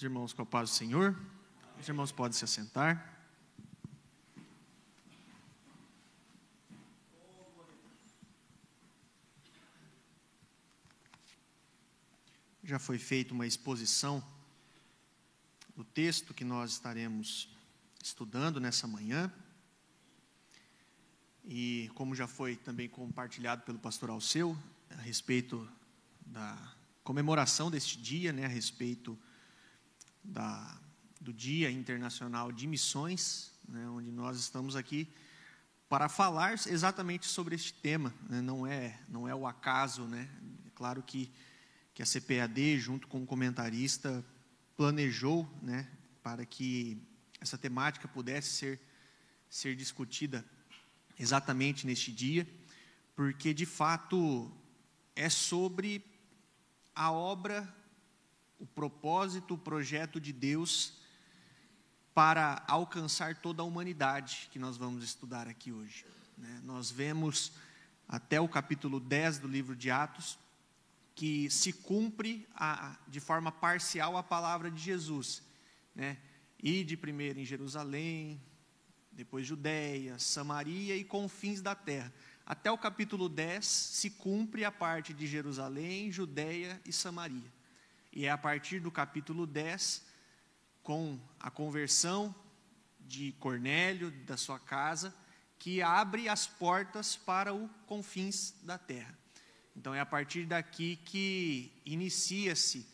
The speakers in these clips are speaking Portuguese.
Os irmãos com a paz do Senhor. Os irmãos podem se assentar. Já foi feita uma exposição do texto que nós estaremos estudando nessa manhã. E como já foi também compartilhado pelo pastor Alceu, a respeito da comemoração deste dia, a respeito do Dia Internacional de Missões, onde nós estamos aqui para falar exatamente sobre este tema. Não é o acaso, É claro que a CPAD, junto com o comentarista, planejou, para que essa temática pudesse ser discutida exatamente neste dia, porque de fato é sobre a obra, o propósito, o projeto de Deus para alcançar toda a humanidade que nós vamos estudar aqui hoje. Nós vemos até o capítulo 10 do livro de Atos que se cumpre de forma parcial a palavra de Jesus, Ide primeiro em Jerusalém, depois Judeia, Samaria e confins da terra. Até o capítulo 10 se cumpre a parte de Jerusalém, Judeia e Samaria. E é a partir do capítulo 10, com a conversão de Cornélio, da sua casa, que abre as portas para os confins da terra. Então é a partir daqui que inicia-se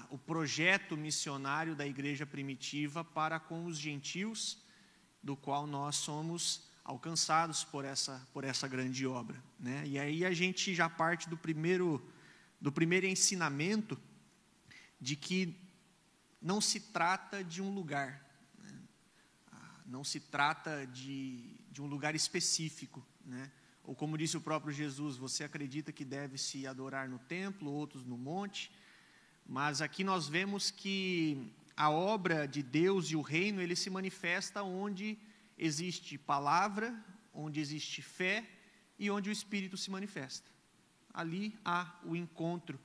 o projeto missionário da igreja primitiva para com os gentios, do qual nós somos alcançados por essa grande obra. E aí a gente já parte do primeiro ensinamento de que não se trata de um lugar, não se trata de um lugar específico, Ou como disse o próprio Jesus, você acredita que deve se adorar no templo, outros no monte, mas aqui nós vemos que a obra de Deus e o reino, ele se manifesta onde existe palavra, onde existe fé e onde o Espírito se manifesta. Ali há o encontro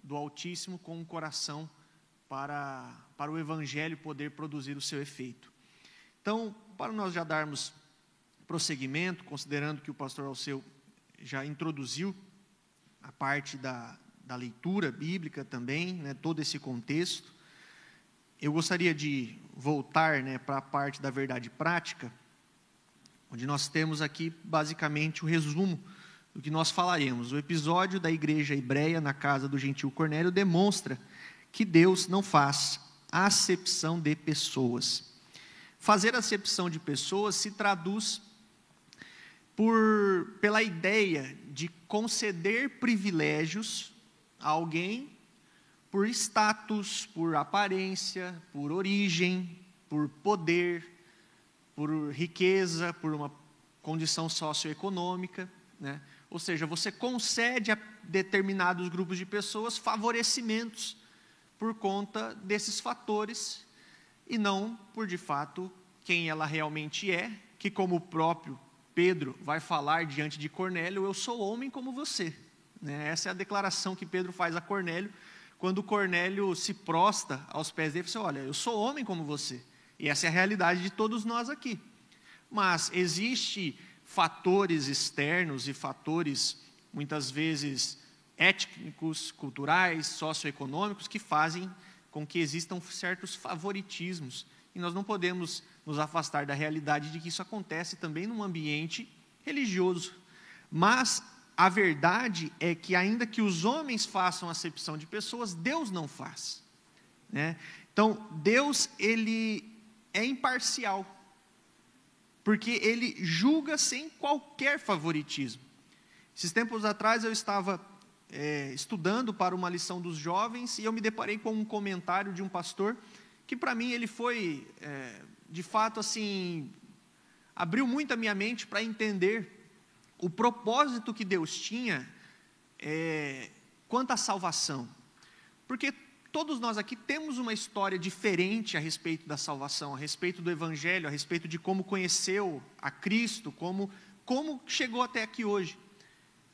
do Altíssimo com o coração para o Evangelho poder produzir o seu efeito. Então, para nós já darmos prosseguimento, considerando que o pastor Alceu já introduziu a parte da leitura bíblica também, todo esse contexto, eu gostaria de voltar para a parte da verdade prática, onde nós temos aqui basicamente o resumo do que nós falaremos. O episódio da igreja hebreia na casa do gentil Cornélio demonstra que Deus não faz acepção de pessoas. Fazer acepção de pessoas se traduz pela ideia de conceder privilégios a alguém por status, por aparência, por origem, por poder, por riqueza, por uma condição socioeconômica, Ou seja, você concede a determinados grupos de pessoas favorecimentos por conta desses fatores e não por, de fato, quem ela realmente é, que como o próprio Pedro vai falar diante de Cornélio, eu sou homem como você. Essa é a declaração que Pedro faz a Cornélio, quando Cornélio se prosta aos pés dele e fala, olha, eu sou homem como você. E essa é a realidade de todos nós aqui. Mas existem fatores externos e fatores, muitas vezes, étnicos, culturais, socioeconômicos, que fazem com que existam certos favoritismos. E nós não podemos nos afastar da realidade de que isso acontece também num ambiente religioso. Mas a verdade é que, ainda que os homens façam acepção de pessoas, Deus não faz. Então, Deus, ele é imparcial, porque ele julga sem qualquer favoritismo. Esses tempos atrás eu estava estudando para uma lição dos jovens e eu me deparei com um comentário de um pastor que para mim ele foi, de fato, assim, abriu muito a minha mente para entender o propósito que Deus tinha quanto à salvação. Porque todos nós aqui temos uma história diferente a respeito da salvação, a respeito do Evangelho, a respeito de como conheceu a Cristo, como chegou até aqui hoje.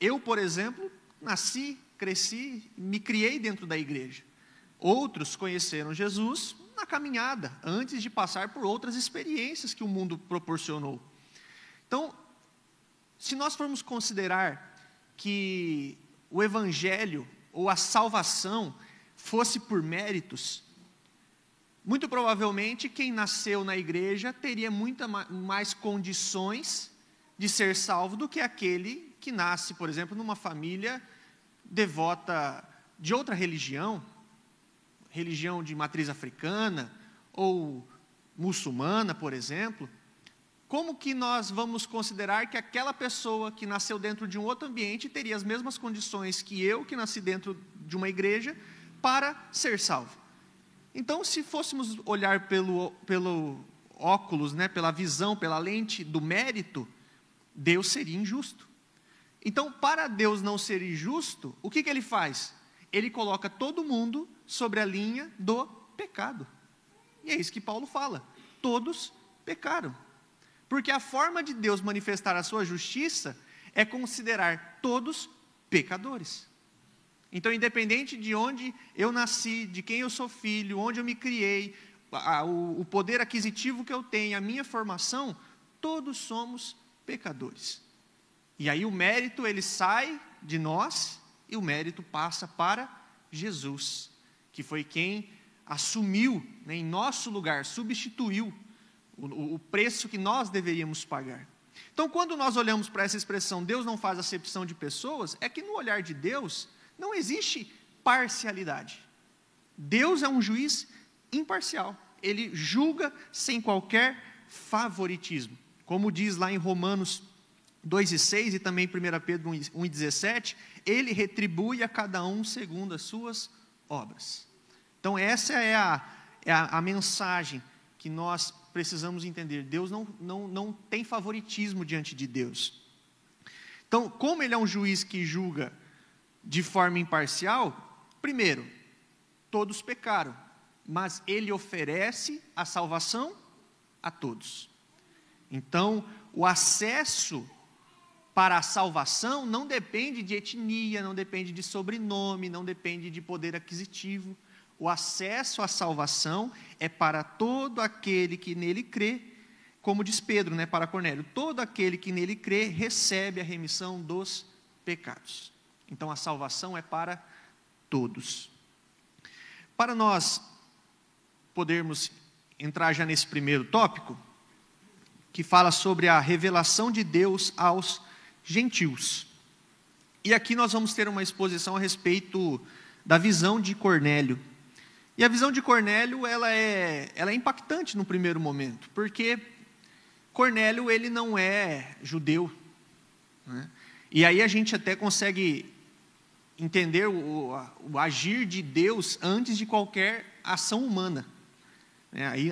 Eu, por exemplo, nasci, cresci, me criei dentro da igreja. Outros conheceram Jesus na caminhada, antes de passar por outras experiências que o mundo proporcionou. Então, se nós formos considerar que o Evangelho ou a salvação fosse por méritos, muito provavelmente quem nasceu na igreja teria muito mais condições de ser salvo do que aquele que nasce, por exemplo, numa família devota de outra religião, religião de matriz africana ou muçulmana, por exemplo. Como que nós vamos considerar que aquela pessoa que nasceu dentro de um outro ambiente teria as mesmas condições que eu, que nasci dentro de uma igreja, para ser salvo? Então, se fôssemos olhar pelo óculos, pela visão, pela lente do mérito, Deus seria injusto. Então, para Deus não ser injusto, o que Ele faz? Ele coloca todo mundo sobre a linha do pecado. E é isso que Paulo fala: todos pecaram. Porque a forma de Deus manifestar a sua justiça é considerar todos pecadores. Então, independente de onde eu nasci, de quem eu sou filho, onde eu me criei, o poder aquisitivo que eu tenho, a minha formação, todos somos pecadores. E aí o mérito, ele sai de nós e o mérito passa para Jesus, que foi quem assumiu, em nosso lugar, substituiu o preço que nós deveríamos pagar. Então, quando nós olhamos para essa expressão, Deus não faz acepção de pessoas, é que no olhar de Deus não existe parcialidade. Deus é um juiz imparcial. Ele julga sem qualquer favoritismo. Como diz lá em Romanos 2:6 e também em 1 Pedro 1:17, Ele retribui a cada um segundo as suas obras. Então, essa é a mensagem que nós precisamos entender. Deus não tem favoritismo diante de Deus. Então, como Ele é um juiz que julga de forma imparcial, primeiro, todos pecaram, mas Ele oferece a salvação a todos. Então, o acesso para a salvação não depende de etnia, não depende de sobrenome, não depende de poder aquisitivo. O acesso à salvação é para todo aquele que nele crê, como diz Pedro, para Cornélio: todo aquele que nele crê recebe a remissão dos pecados. Então a salvação é para todos. Para nós podermos entrar já nesse primeiro tópico, que fala sobre a revelação de Deus aos gentios. E aqui nós vamos ter uma exposição a respeito da visão de Cornélio. E a visão de Cornélio, ela é impactante no primeiro momento, porque Cornélio, ele não é judeu, E aí a gente até consegue entender o agir de Deus antes de qualquer ação humana.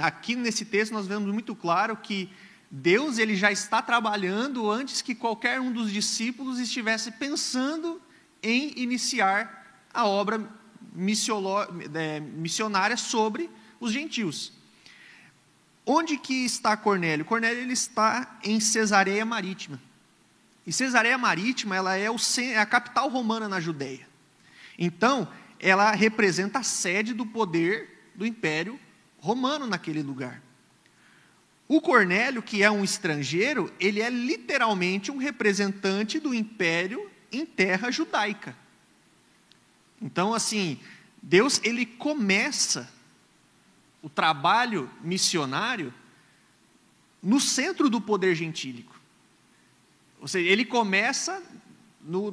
Aqui nesse texto nós vemos muito claro que Deus, ele já está trabalhando antes que qualquer um dos discípulos estivesse pensando em iniciar a obra missionária sobre os gentios. Onde que está Cornélio? Cornélio, ele está em Cesareia Marítima. E Cesareia Marítima, ela é a capital romana na Judeia. Então, ela representa a sede do poder do Império Romano naquele lugar. O Cornélio, que é um estrangeiro, ele é literalmente um representante do Império em terra judaica. Então, assim, Deus, ele começa o trabalho missionário no centro do poder gentílico. Ou seja, ele começa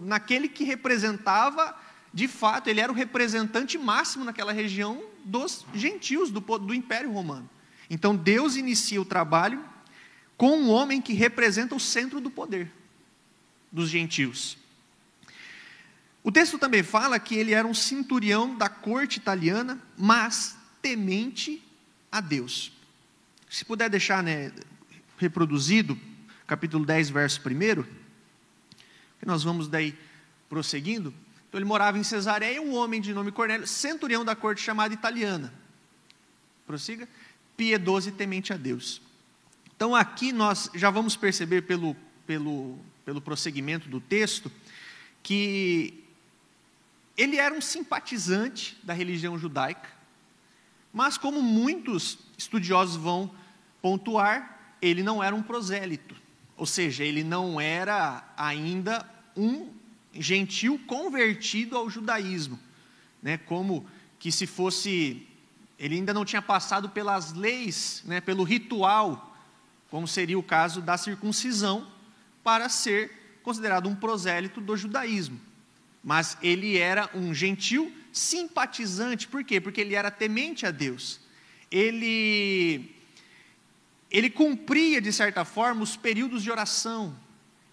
naquele que representava, de fato, ele era o representante máximo naquela região dos gentios, do Império Romano. Então, Deus inicia o trabalho com um homem que representa o centro do poder dos gentios. O texto também fala que ele era um centurião da corte italiana, mas temente a Deus. Se puder deixar reproduzido, capítulo 10, verso 1, que nós vamos daí prosseguindo. Então, ele morava em Cesareia, um homem de nome Cornélio, centurião da corte chamada italiana. Prossiga. Piedoso e temente a Deus. Então, aqui nós já vamos perceber pelo prosseguimento do texto, que ele era um simpatizante da religião judaica, mas como muitos estudiosos vão pontuar, ele não era um prosélito, ou seja, ele não era ainda um gentil convertido ao judaísmo, né, como que se fosse, ele ainda não tinha passado pelas leis, né, pelo ritual, como seria o caso da circuncisão, para ser considerado um prosélito do judaísmo. Mas ele era um gentil simpatizante, por quê? Porque ele era temente a Deus. Ele cumpria, de certa forma, os períodos de oração,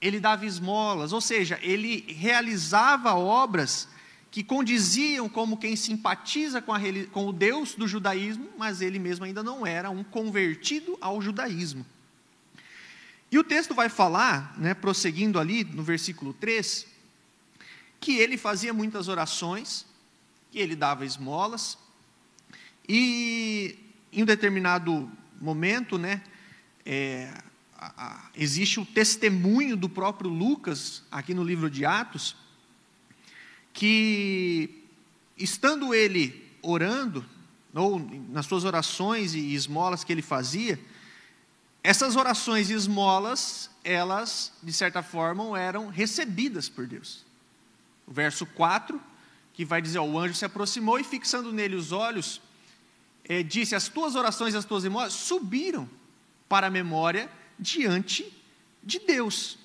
ele dava esmolas, ou seja, ele realizava obras que condiziam como quem simpatiza com o Deus do judaísmo, mas ele mesmo ainda não era um convertido ao judaísmo. E o texto vai falar, né, prosseguindo ali no versículo 3, que ele fazia muitas orações, que ele dava esmolas, e em um determinado momento, né, existe o testemunho do próprio Lucas, aqui no livro de Atos, que estando ele orando, ou nas suas orações e esmolas que ele fazia, essas orações e esmolas, elas, de certa forma, eram recebidas por Deus. O verso 4, que vai dizer, o anjo se aproximou e fixando nele os olhos, disse, as tuas orações e as tuas esmolas subiram para a memória diante de Deus.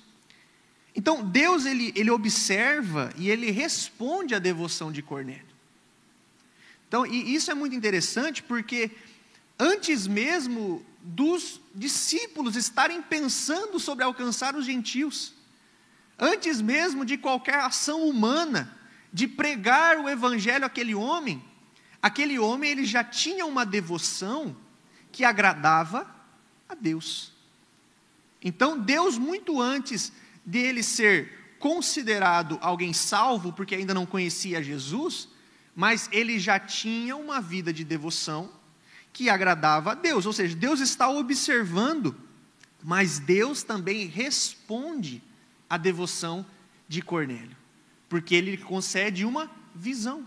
Então, Deus, ele observa e ele responde à devoção de Cornélio. Então, e isso é muito interessante, porque antes mesmo dos discípulos estarem pensando sobre alcançar os gentios, antes mesmo de qualquer ação humana, de pregar o evangelho àquele homem ele já tinha uma devoção que agradava a Deus. Então Deus, muito antes dele ser considerado alguém salvo, porque ainda não conhecia Jesus, mas ele já tinha uma vida de devoção que agradava a Deus, ou seja, Deus está observando, mas Deus também responde à devoção de Cornélio, porque ele concede uma visão,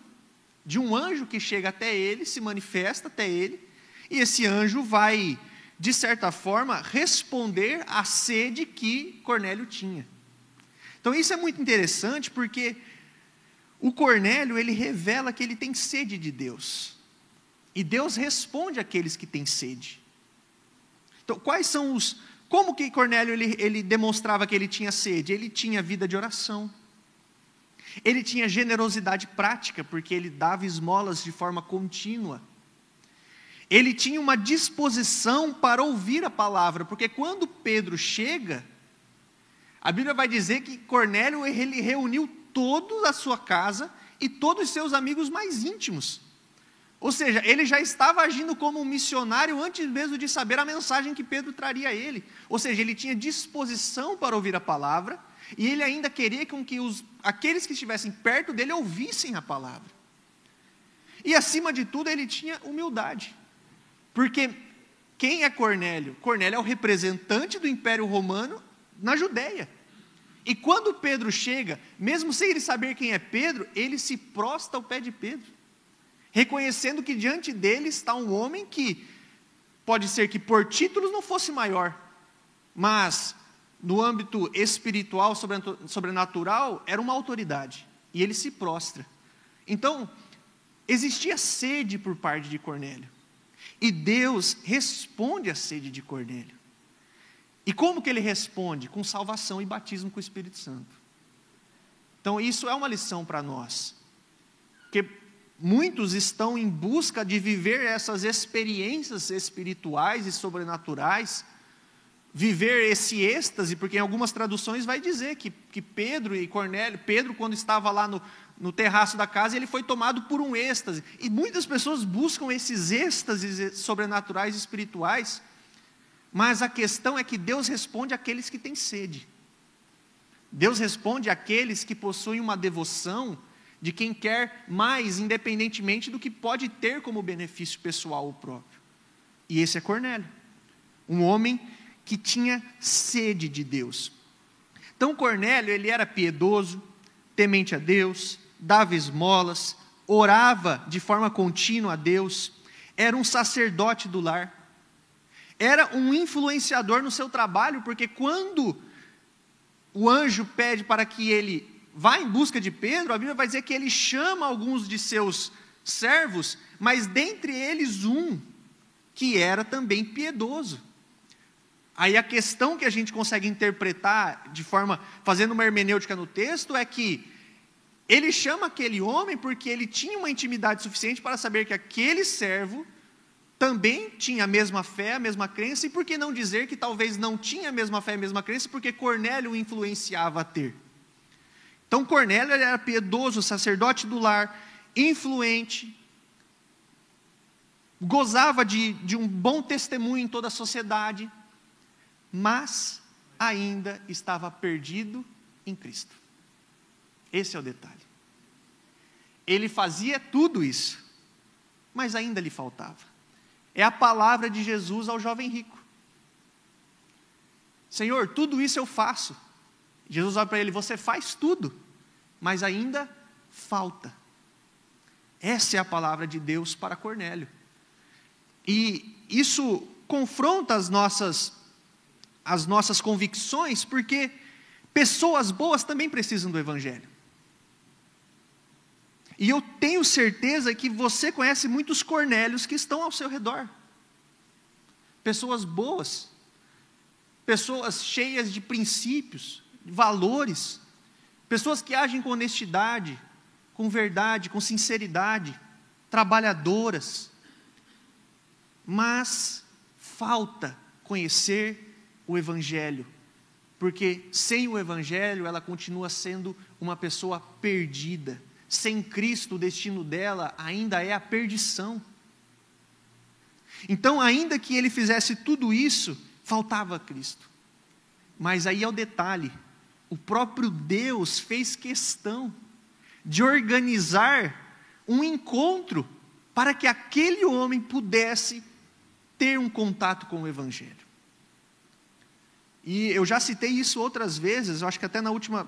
de um anjo que chega até ele, se manifesta até ele, e esse anjo vai, de certa forma, responder à sede que Cornélio tinha. Então isso é muito interessante, porque o Cornélio, ele revela que ele tem sede de Deus, e Deus responde àqueles que têm sede. Então como que Cornélio ele demonstrava que ele tinha sede? Ele tinha vida de oração, ele tinha generosidade prática, porque ele dava esmolas de forma contínua, ele tinha uma disposição para ouvir a palavra, porque quando Pedro chega, a Bíblia vai dizer que Cornélio, ele reuniu toda a sua casa e todos os seus amigos mais íntimos, ou seja, ele já estava agindo como um missionário antes mesmo de saber a mensagem que Pedro traria a ele, ou seja, ele tinha disposição para ouvir a palavra, e ele ainda queria com que aqueles que estivessem perto dele ouvissem a palavra, e acima de tudo ele tinha humildade, porque quem é Cornélio? Cornélio é o representante do Império Romano na Judéia, e quando Pedro chega, mesmo sem ele saber quem é Pedro, ele se prostra ao pé de Pedro, reconhecendo que diante dele está um homem que, pode ser que por títulos não fosse maior, mas no âmbito espiritual, sobrenatural, era uma autoridade, e ele se prostra. Então, existia sede por parte de Cornélio, e Deus responde à sede de Cornélio. E como que ele responde? Com salvação e batismo com o Espírito Santo. Então isso é uma lição para nós, porque muitos estão em busca de viver essas experiências espirituais e sobrenaturais, viver esse êxtase, porque em algumas traduções vai dizer que Pedro e Cornélio, Pedro quando estava lá no terraço da casa, ele foi tomado por um êxtase, e muitas pessoas buscam esses êxtases sobrenaturais e espirituais, mas a questão é que Deus responde àqueles que têm sede, Deus responde àqueles que possuem uma devoção de quem quer mais, independentemente do que pode ter como benefício pessoal ou próprio, e esse é Cornélio, um homem que tinha sede de Deus. Então Cornélio, ele era piedoso, temente a Deus, dava esmolas, orava de forma contínua a Deus, era um sacerdote do lar, era um influenciador no seu trabalho, porque quando o anjo pede para que ele vá em busca de Pedro, a Bíblia vai dizer que ele chama alguns de seus servos, mas dentre eles um que era também piedoso. Aí a questão que a gente consegue interpretar de forma, fazendo uma hermenêutica no texto, é que ele chama aquele homem porque ele tinha uma intimidade suficiente para saber que aquele servo também tinha a mesma fé, a mesma crença, e por que não dizer que talvez não tinha a mesma fé, a mesma crença, porque Cornélio o influenciava a ter. Então Cornélio era piedoso, sacerdote do lar, influente, gozava de um bom testemunho em toda a sociedade, mas ainda estava perdido em Cristo. Esse é o detalhe. Ele fazia tudo isso, mas ainda lhe faltava. É a palavra de Jesus ao jovem rico. Senhor, tudo isso eu faço. Jesus olha para ele, você faz tudo, mas ainda falta. Essa é a palavra de Deus para Cornélio. E isso confronta as nossas convicções, porque pessoas boas também precisam do Evangelho. E eu tenho certeza que você conhece muitos Cornélios que estão ao seu redor. Pessoas boas, pessoas cheias de princípios, de valores, pessoas que agem com honestidade, com verdade, com sinceridade, trabalhadoras. Mas falta conhecer o Evangelho, porque sem o Evangelho ela continua sendo uma pessoa perdida. Sem Cristo, o destino dela ainda é a perdição. Então, ainda que ele fizesse tudo isso, faltava Cristo. Mas aí é o detalhe, o próprio Deus fez questão de organizar um encontro para que aquele homem pudesse ter um contato com o Evangelho. E eu já citei isso outras vezes, eu acho que até na última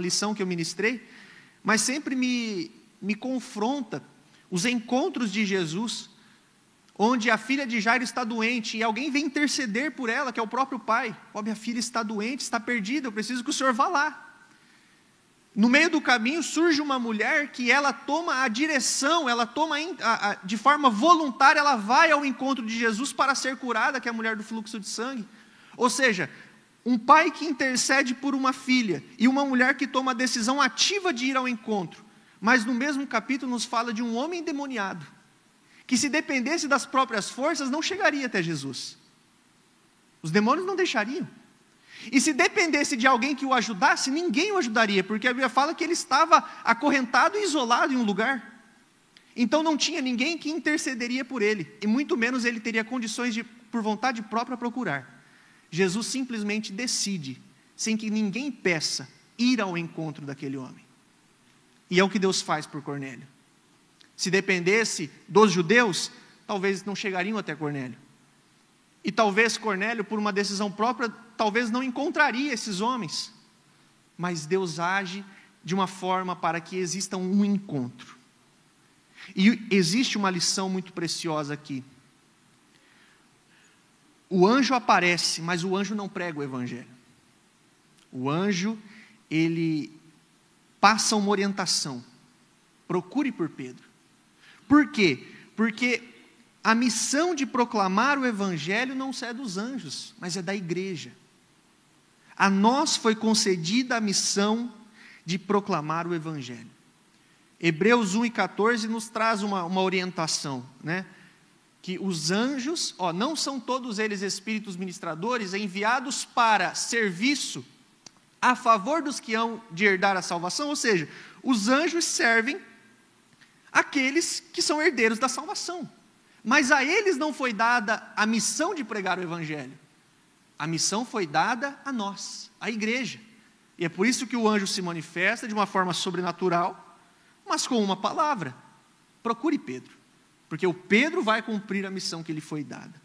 lição que eu ministrei, mas sempre me confronta os encontros de Jesus, onde a filha de Jairo está doente, e alguém vem interceder por ela, que é o próprio pai. Ó, minha filha está doente, está perdida, eu preciso que o senhor vá lá. No meio do caminho surge uma mulher que ela toma a direção, ela toma de forma voluntária, ela vai ao encontro de Jesus para ser curada, que é a mulher do fluxo de sangue. Ou seja, um pai que intercede por uma filha e uma mulher que toma a decisão ativa de ir ao encontro. Mas no mesmo capítulo nos fala de um homem endemoniado, que se dependesse das próprias forças não chegaria até Jesus. Os demônios não deixariam. E se dependesse de alguém que o ajudasse, ninguém o ajudaria, porque a Bíblia fala que ele estava acorrentado e isolado em um lugar. Então não tinha ninguém que intercederia por ele, e muito menos ele teria condições de, por vontade própria, procurar. Jesus simplesmente decide, sem que ninguém peça, ir ao encontro daquele homem. E é o que Deus faz por Cornélio. Se dependesse dos judeus, talvez não chegariam até Cornélio. E talvez Cornélio, por uma decisão própria, talvez não encontraria esses homens. Mas Deus age de uma forma para que exista um encontro. E existe uma lição muito preciosa aqui. O anjo aparece, mas o anjo não prega o Evangelho. O anjo, ele passa uma orientação. Procure por Pedro. Por quê? Porque a missão de proclamar o Evangelho não é dos anjos, mas é da igreja. A nós foi concedida a missão de proclamar o Evangelho. Hebreus 1:14 nos traz uma orientação, né? Que os anjos, não são todos eles espíritos ministradores, enviados para serviço a favor dos que hão de herdar a salvação, ou seja, os anjos servem aqueles que são herdeiros da salvação. Mas a eles não foi dada a missão de pregar o Evangelho. A missão foi dada a nós, a igreja. E é por isso que o anjo se manifesta de uma forma sobrenatural, mas com uma palavra: procure Pedro. Porque o Pedro vai cumprir a missão que lhe foi dada.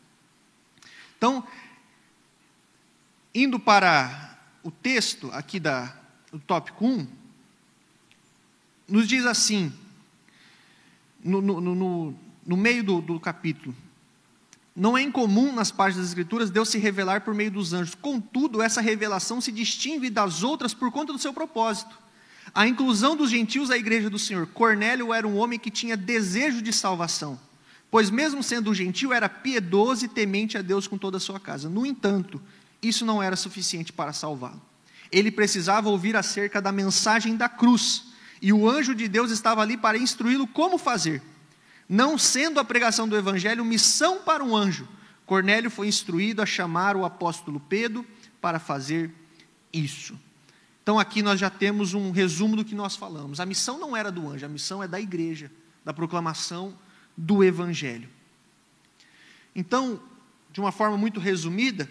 Então, indo para o texto aqui do tópico 1, nos diz assim, no no meio do capítulo. Não é incomum nas páginas das Escrituras Deus se revelar por meio dos anjos. Contudo, essa revelação se distingue das outras por conta do seu propósito. A inclusão dos gentios à igreja do Senhor. Cornélio era um homem que tinha desejo de salvação, pois mesmo sendo um gentio, era piedoso e temente a Deus com toda a sua casa. No entanto, isso não era suficiente para salvá-lo. Ele precisava ouvir acerca da mensagem da cruz, e o anjo de Deus estava ali para instruí-lo como fazer. Não sendo a pregação do evangelho missão para um anjo, Cornélio foi instruído a chamar o apóstolo Pedro para fazer isso. Então aqui nós já temos um resumo do que nós falamos. A missão não era do anjo, a missão é da igreja, da proclamação do evangelho. Então, de uma forma muito resumida,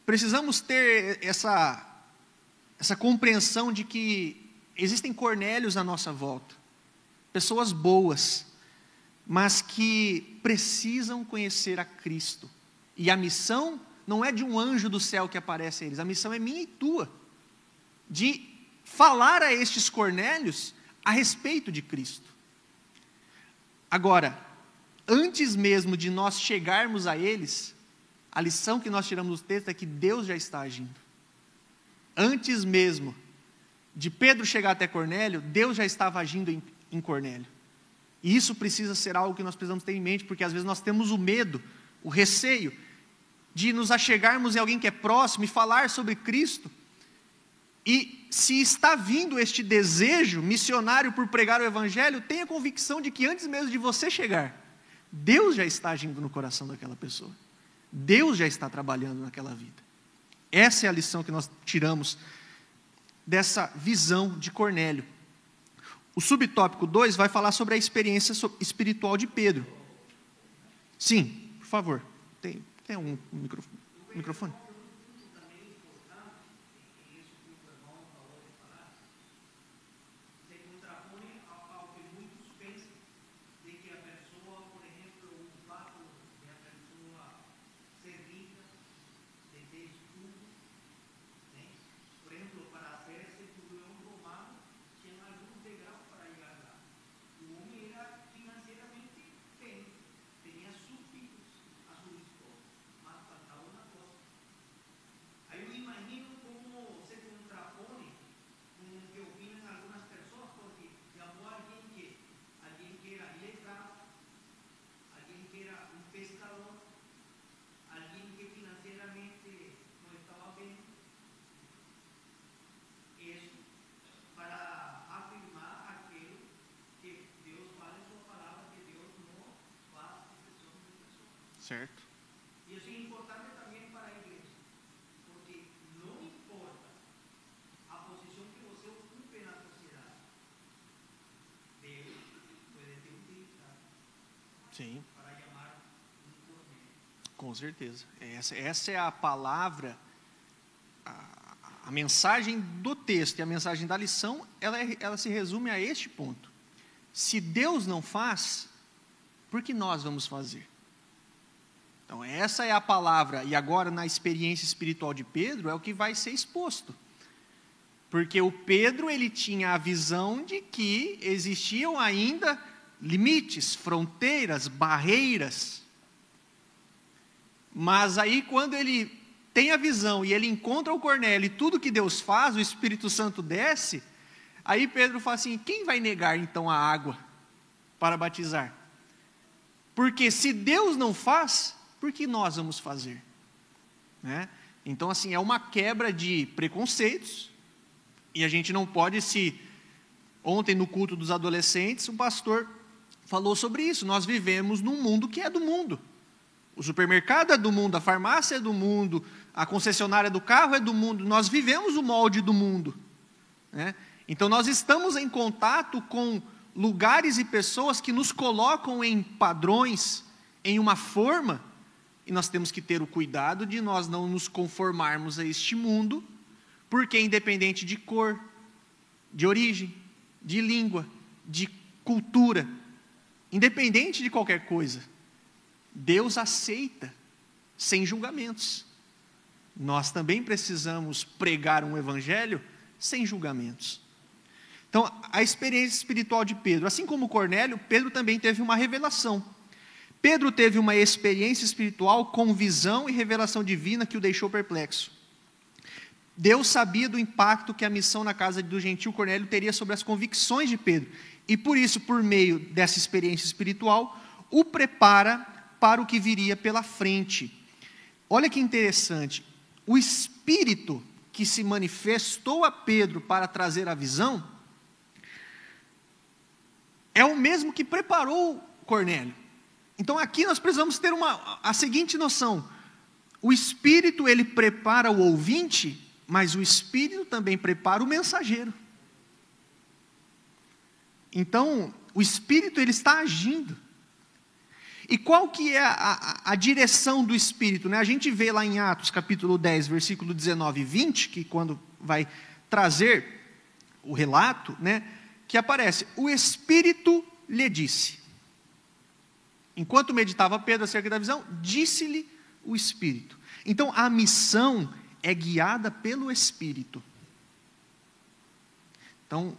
precisamos ter essa compreensão de que existem Cornélios à nossa volta, pessoas boas, mas que precisam conhecer a Cristo. E a missão não é de um anjo do céu que aparece a eles, a missão é minha e tua, de falar a estes Cornélios a respeito de Cristo. Agora, antes mesmo de nós chegarmos a eles, a lição que nós tiramos do texto é que Deus já está agindo. Antes mesmo de Pedro chegar até Cornélio, Deus já estava agindo em Cornélio. E isso precisa ser algo que nós precisamos ter em mente, porque às vezes nós temos o medo, o receio, de nos achegarmos em alguém que é próximo e falar sobre Cristo. E se está vindo este desejo missionário por pregar o evangelho, tenha convicção de que antes mesmo de você chegar, Deus já está agindo no coração daquela pessoa. Deus já está trabalhando naquela vida. Essa é a lição que nós tiramos dessa visão de Cornélio. O subtópico 2 vai falar sobre a experiência espiritual de Pedro. Sim, por favor. Tem um microfone? Certo. E isso é importante também para a igreja, porque não importa a posição que você ocupe na sociedade, Deus pode te utilizar. Sim. Para chamar um cordeiro. Com certeza. Essa é a palavra, a mensagem do texto e a mensagem da lição, ela se resume a este ponto. Se Deus não faz, por que nós vamos fazer? Então, essa é a palavra, e agora na experiência espiritual de Pedro, é o que vai ser exposto. Porque o Pedro, ele tinha a visão de que existiam ainda limites, fronteiras, barreiras. Mas aí, quando ele tem a visão e ele encontra o Cornélio e tudo que Deus faz, o Espírito Santo desce, aí Pedro fala assim: quem vai negar então a água para batizar? Porque se Deus não faz, por que nós vamos fazer? Né? Então, assim, é uma quebra de preconceitos, e a gente não pode Ontem, no culto dos adolescentes, o pastor falou sobre isso. Nós vivemos num mundo que é do mundo. O supermercado é do mundo, a farmácia é do mundo, a concessionária do carro é do mundo. Nós vivemos o molde do mundo. Né? Então, nós estamos em contato com lugares e pessoas que nos colocam em padrões, em uma forma. E nós temos que ter o cuidado de nós não nos conformarmos a este mundo, porque independente de cor, de origem, de língua, de cultura, independente de qualquer coisa, Deus aceita sem julgamentos. Nós também precisamos pregar um evangelho sem julgamentos. Então, a experiência espiritual de Pedro, assim como Cornélio, Pedro também teve uma revelação. Pedro teve uma experiência espiritual com visão e revelação divina que o deixou perplexo. Deus sabia do impacto que a missão na casa do gentil Cornélio teria sobre as convicções de Pedro. E por isso, por meio dessa experiência espiritual, o prepara para o que viria pela frente. Olha que interessante. O Espírito que se manifestou a Pedro para trazer a visão é o mesmo que preparou Cornélio. Então aqui nós precisamos ter a seguinte noção: o Espírito ele prepara o ouvinte, mas o Espírito também prepara o mensageiro. Então o Espírito ele está agindo. E qual que é a direção do Espírito? Né? A gente vê lá em Atos capítulo 10, versículo 19 e 20, que quando vai trazer o relato, né, que aparece: o Espírito lhe disse. Enquanto meditava Pedro acerca da visão, disse-lhe o Espírito. Então, a missão é guiada pelo Espírito. Então,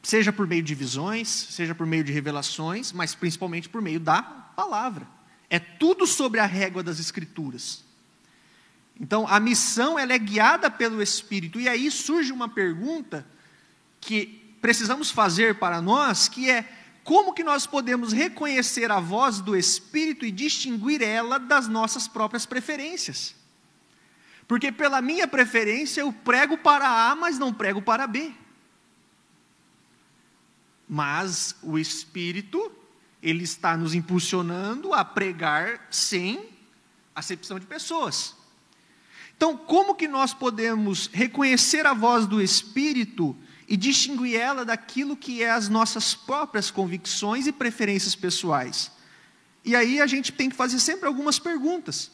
seja por meio de visões, seja por meio de revelações, mas principalmente por meio da palavra. É tudo sobre a régua das Escrituras. Então, a missão ela é guiada pelo Espírito. E aí surge uma pergunta que precisamos fazer para nós, que é: como que nós podemos reconhecer a voz do Espírito e distinguir ela das nossas próprias preferências? Porque pela minha preferência eu prego para A, mas não prego para B. Mas o Espírito, ele está nos impulsionando a pregar sem acepção de pessoas. Então, como que nós podemos reconhecer a voz do Espírito e distinguir ela daquilo que é as nossas próprias convicções e preferências pessoais? E aí a gente tem que fazer sempre algumas perguntas,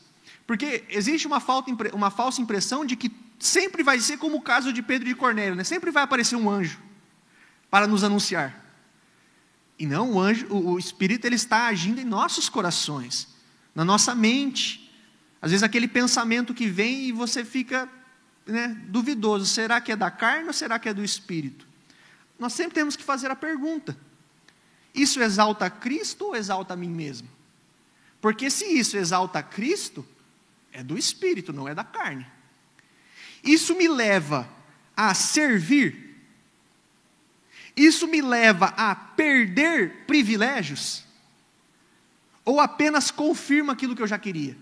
porque existe uma falsa impressão de que sempre vai ser como o caso de Pedro e de Cornélio, né? Sempre vai aparecer um anjo para nos anunciar. E não, o Espírito ele está agindo em nossos corações, na nossa mente. Às vezes aquele pensamento que vem e você fica, né, duvidoso: será que é da carne ou será que é do Espírito? Nós sempre temos que fazer a pergunta: isso exalta Cristo ou exalta a mim mesmo? Porque se isso exalta Cristo, é do Espírito, não é da carne. Isso me leva a servir? Isso me leva a perder privilégios? Ou apenas confirma aquilo que eu já queria?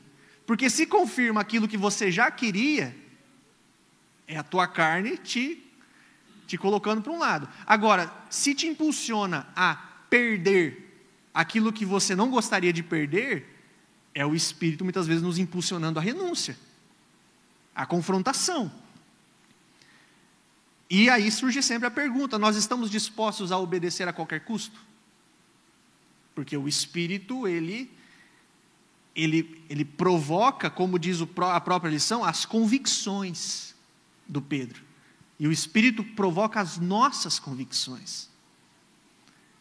Porque se confirma aquilo que você já queria, é a tua carne te colocando para um lado. Agora, se te impulsiona a perder aquilo que você não gostaria de perder, é o Espírito muitas vezes nos impulsionando à renúncia, à confrontação. E aí surge sempre a pergunta: nós estamos dispostos a obedecer a qualquer custo? Porque o Espírito, ele provoca, como diz a própria lição, as convicções do Pedro. E o Espírito provoca as nossas convicções.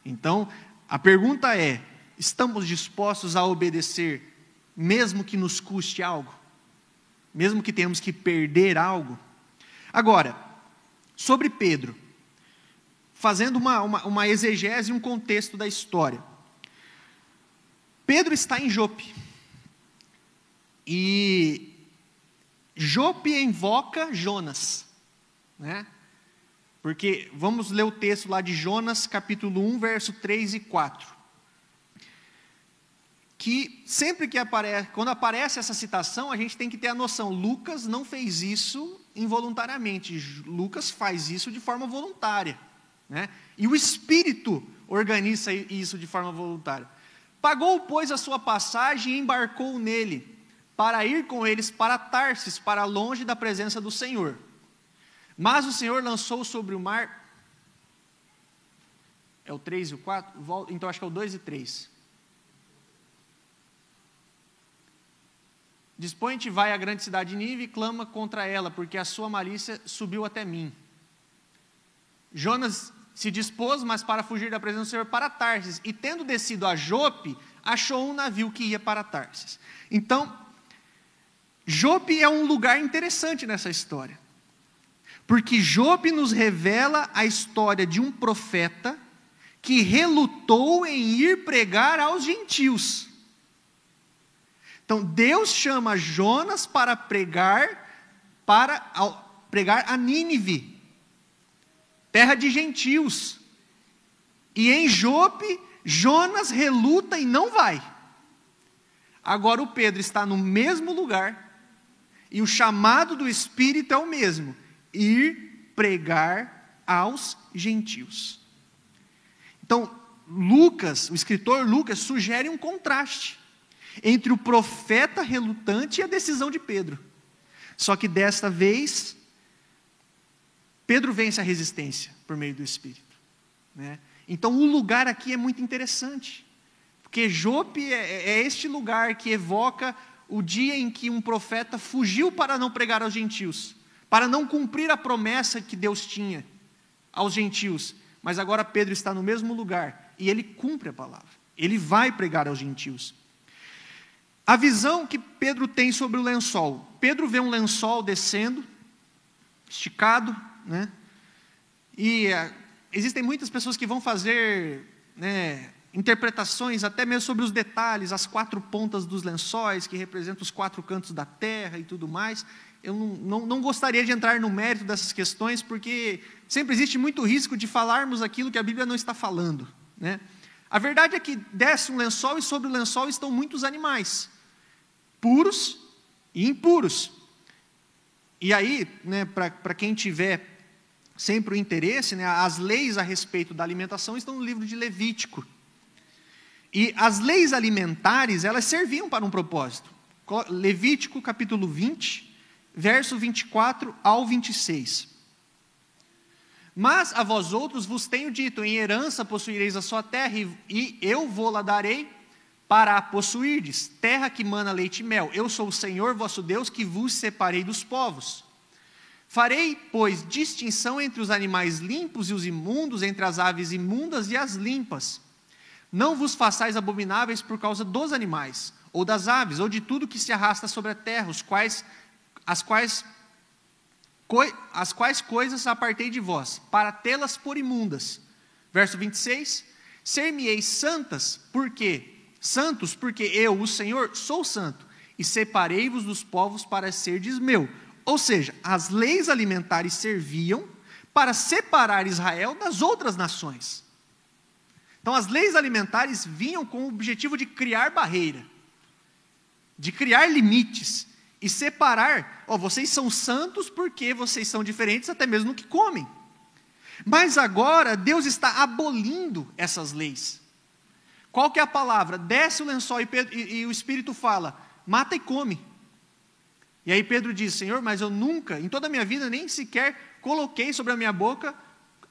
Então, a pergunta é: estamos dispostos a obedecer, mesmo que nos custe algo? Mesmo que tenhamos que perder algo? Agora, sobre Pedro, fazendo uma exegese e um contexto da história. Pedro está em Jope. E Jope invoca Jonas, né? Porque vamos ler o texto lá de Jonas, capítulo 1, verso 3 e 4. Que sempre que quando aparece essa citação, a gente tem que ter a noção: Lucas não fez isso involuntariamente, Lucas faz isso de forma voluntária, né? E o Espírito organiza isso de forma voluntária. Pagou, pois, a sua passagem e embarcou nele, para ir com eles para Tarsis, para longe da presença do Senhor. Mas o Senhor lançou sobre o mar... É o 3 e o 4? Então acho que é o 2 e 3. Dispõe-te, vai à grande cidade de Nínive e clama contra ela, porque a sua malícia subiu até mim. Jonas se dispôs, mas para fugir da presença do Senhor, para Tarsis, e tendo descido a Jope, achou um navio que ia para Tarsis. Então, Jope é um lugar interessante nessa história, Porque Jobe nos revela a história de um profeta que relutou em ir pregar aos gentios. Então, Deus chama Jonas para pregar a Nínive, terra de gentios. E em Jope, Jonas reluta e não vai. Agora o Pedro está no mesmo lugar, e o chamado do Espírito é o mesmo: ir pregar aos gentios. Então, o escritor Lucas sugere um contraste entre o profeta relutante e a decisão de Pedro. Só que desta vez, Pedro vence a resistência por meio do Espírito, né? Então o lugar aqui é muito interessante, porque Jope é este lugar que evoca o dia em que um profeta fugiu para não pregar aos gentios, para não cumprir a promessa que Deus tinha aos gentios. Mas agora Pedro está no mesmo lugar, e ele cumpre a palavra, ele vai pregar aos gentios. A visão que Pedro tem sobre o lençol: Pedro vê um lençol descendo, esticado, né? E existem muitas pessoas que vão fazer, né, interpretações até mesmo sobre os detalhes, as 4 pontas dos lençóis, que representam os 4 cantos da terra e tudo mais. Eu não gostaria de entrar no mérito dessas questões, porque sempre existe muito risco de falarmos aquilo que a Bíblia não está falando, né? A verdade é que desce um lençol, e sobre o lençol estão muitos animais, puros e impuros. E aí, né, para quem tiver sempre o interesse, né, as leis a respeito da alimentação estão no livro de Levítico. E as leis alimentares, elas serviam para um propósito. Levítico capítulo 20, verso 24 ao 26. Mas a vós outros vos tenho dito: em herança possuireis a sua terra, e eu vou-la darei para a possuirdes, terra que mana leite e mel. Eu sou o Senhor vosso Deus, que vos separei dos povos. Farei, pois, distinção entre os animais limpos e os imundos, entre as aves imundas e as limpas. Não vos façais abomináveis por causa dos animais, ou das aves, ou de tudo que se arrasta sobre a terra, as quais coisas apartei de vós, para tê-las por imundas. Verso 26, ser-me-eis santos, porque eu, o Senhor, sou santo, e separei-vos dos povos para serdes meu. Ou seja, as leis alimentares serviam para separar Israel das outras nações. Então as leis alimentares vinham com o objetivo de criar barreira, de criar limites, e separar: vocês são santos porque vocês são diferentes até mesmo no que comem. Mas agora Deus está abolindo essas leis. Qual que é a palavra? Desce o lençol e o Espírito fala: mata e come. E aí Pedro diz: Senhor, mas eu nunca, em toda a minha vida, nem sequer coloquei sobre a minha boca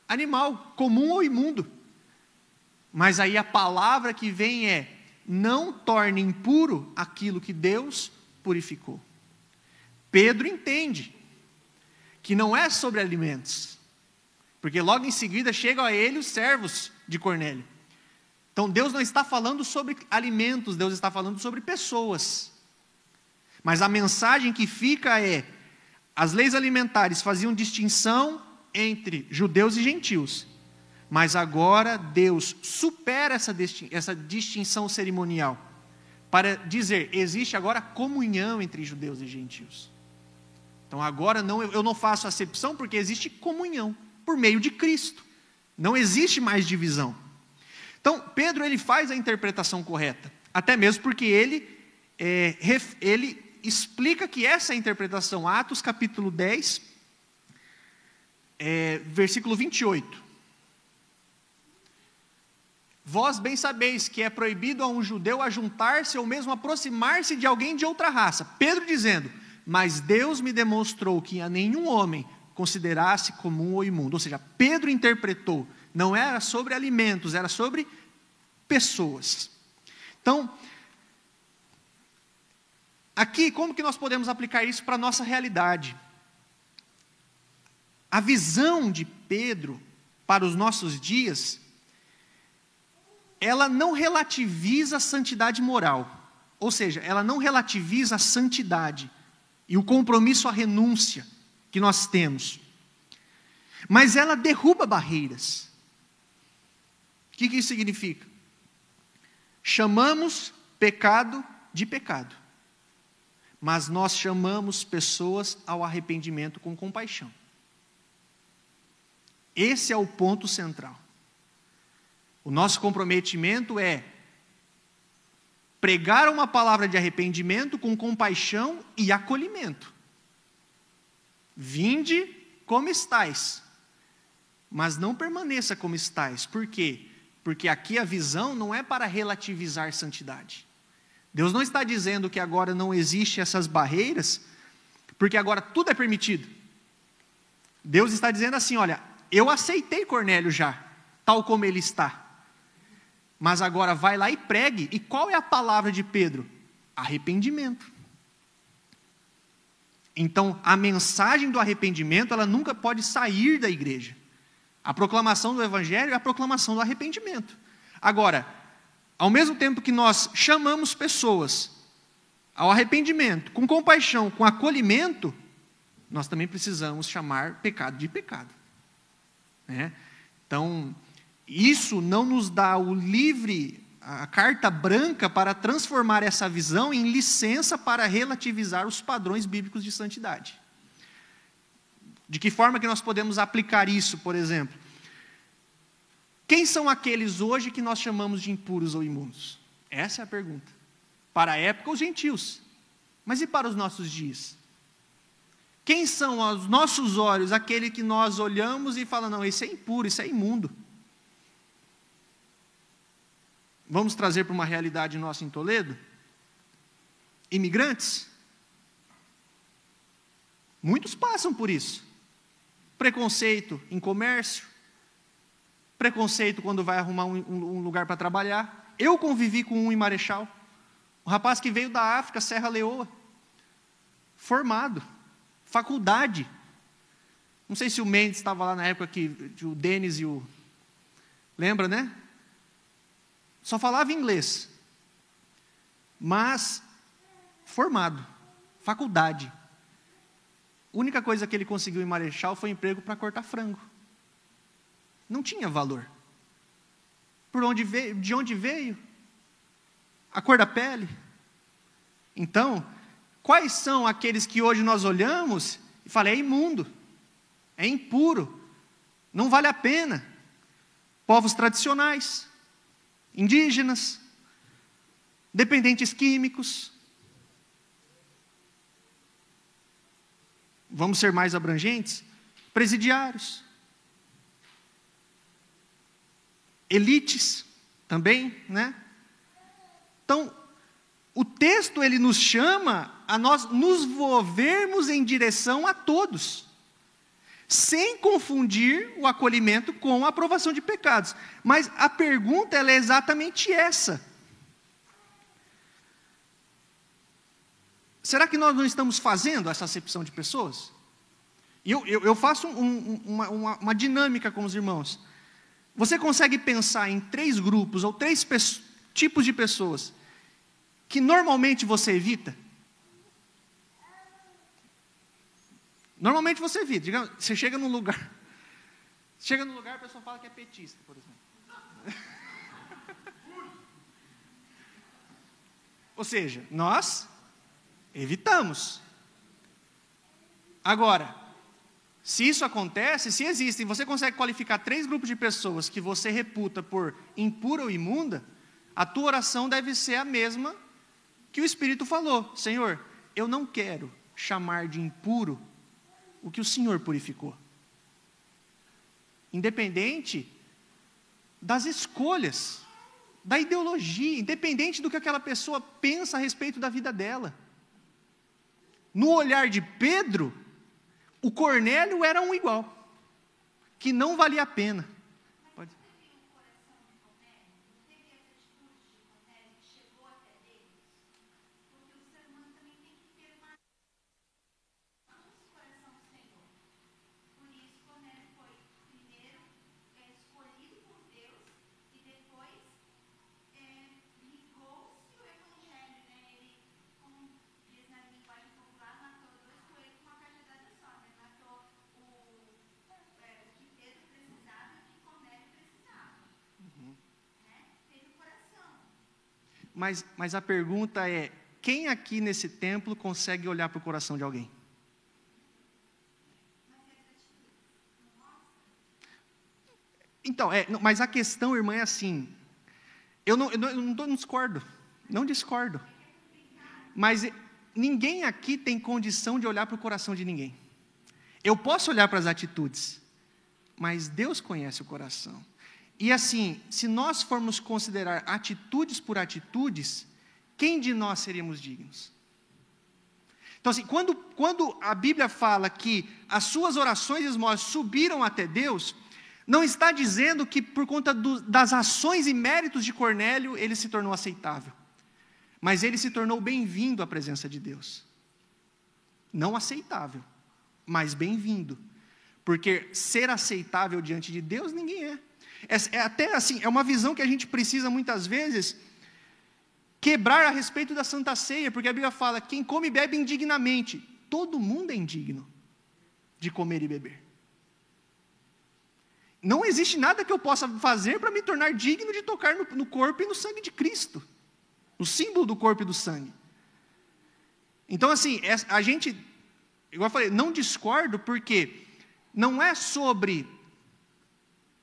animal, comum ou imundo. Mas aí a palavra que vem é: não torne impuro aquilo que Deus purificou. Pedro entende que não é sobre alimentos, porque logo em seguida chegam a ele os servos de Cornélio. Então Deus não está falando sobre alimentos, Deus está falando sobre pessoas. Mas a mensagem que fica é: as leis alimentares faziam distinção entre judeus e gentios, mas agora Deus supera essa distinção cerimonial, para dizer: existe agora comunhão entre judeus e gentios. Então agora eu não faço acepção, porque existe comunhão por meio de Cristo, não existe mais divisão. Então Pedro, ele faz a interpretação correta, até mesmo porque ele explica que essa interpretação, Atos capítulo 10, versículo 28. Vós bem sabeis que é proibido a um judeu ajuntar-se ou mesmo aproximar-se de alguém de outra raça. Pedro dizendo: mas Deus me demonstrou que a nenhum homem considerasse comum ou imundo. Ou seja, Pedro interpretou, não era sobre alimentos, era sobre pessoas. Então, aqui, como que nós podemos aplicar isso para a nossa realidade? A visão de Pedro para os nossos dias, ela não relativiza a santidade moral. Ou seja, ela não relativiza a santidade e o compromisso à renúncia que nós temos. mas ela derruba barreiras. O que isso significa? Chamamos pecado de pecado, mas nós chamamos pessoas ao arrependimento com compaixão. Esse é o ponto central. O nosso comprometimento é pregar uma palavra de arrependimento com compaixão e acolhimento. Vinde como estais, mas não permaneça como estais. Por quê? Porque aqui a visão não é para relativizar santidade. Deus não está dizendo que agora não existem essas barreiras, porque agora tudo é permitido. Deus está dizendo assim, olha, eu aceitei Cornélio já, tal como ele está. Mas agora vai lá e pregue. E qual é a palavra de Pedro? Arrependimento. Então, a mensagem do arrependimento, ela nunca pode sair da igreja. A proclamação do evangelho é a proclamação do arrependimento. Agora, ao mesmo tempo que nós chamamos pessoas ao arrependimento, com compaixão, com acolhimento, nós também precisamos chamar pecado de pecado. Então, isso não nos dá a carta branca para transformar essa visão em licença para relativizar os padrões bíblicos de santidade. De que forma que nós podemos aplicar isso, por exemplo? Quem são aqueles hoje que nós chamamos de impuros ou imundos? Essa é a pergunta. Para a época, os gentios. Mas e para os nossos dias? Quem são aos nossos olhos aquele que nós olhamos e falamos, não, esse é impuro, esse é imundo? Vamos trazer para uma realidade nossa em Toledo? Imigrantes? Muitos passam por isso. Preconceito em comércio, preconceito quando vai arrumar um lugar para trabalhar. Eu convivi com um em Marechal, um rapaz que veio da África, Serra Leoa, formado, faculdade. Não sei se o Mendes estava lá na época que o Denis e o... Lembra, né? Só falava inglês, mas formado, faculdade. A única coisa que ele conseguiu em Marechal foi emprego para cortar frango. Não tinha valor. De onde veio? A cor da pele. Então, quais são aqueles que hoje nós olhamos e falamos, é imundo, é impuro, não vale a pena? Povos tradicionais, indígenas, dependentes químicos. Vamos ser mais abrangentes? Presidiários. Elites também, né? Então, o texto ele nos chama a nós nos movermos em direção a todos, sem confundir o acolhimento com a aprovação de pecados. Mas a pergunta ela é exatamente essa. Será que nós não estamos fazendo essa acepção de pessoas? E eu faço uma dinâmica com os irmãos. Você consegue pensar em 3 grupos ou 3 tipos de pessoas que normalmente você evita? Normalmente você evita. Digamos, você chega num lugar, a pessoa fala que é petista, por exemplo. Ou seja, nós evitamos. Agora, se isso acontece, se existem, você consegue qualificar 3 grupos de pessoas que você reputa por impura ou imunda, a tua oração deve ser a mesma que o Espírito falou. Senhor, eu não quero chamar de impuro o que o Senhor purificou. Independente das escolhas, da ideologia, independente do que aquela pessoa pensa a respeito da vida dela. No olhar de Pedro, o Cornélio era um igual, que não valia a pena. Pode. Mas a pergunta é, quem aqui nesse templo consegue olhar para o coração de alguém? Então, mas a questão, irmã, é assim, eu não discordo, não discordo, mas ninguém aqui tem condição de olhar para o coração de ninguém. Eu posso olhar para as atitudes, mas Deus conhece o coração. E assim, se nós formos considerar atitudes por atitudes, quem de nós seríamos dignos? Então assim, quando a Bíblia fala que as suas orações e esmolas subiram até Deus, não está dizendo que por conta das ações e méritos de Cornélio, ele se tornou aceitável. Mas ele se tornou bem-vindo à presença de Deus. Não aceitável, mas bem-vindo. Porque ser aceitável diante de Deus, ninguém é. Até assim, é uma visão que a gente precisa muitas vezes quebrar a respeito da Santa Ceia, porque a Bíblia fala, quem come e bebe indignamente. Todo mundo é indigno de comer e beber. Não existe nada que eu possa fazer para me tornar digno de tocar no corpo e no sangue de Cristo. No símbolo do corpo e do sangue. Então assim, a gente, igual eu falei, não discordo, porque não é sobre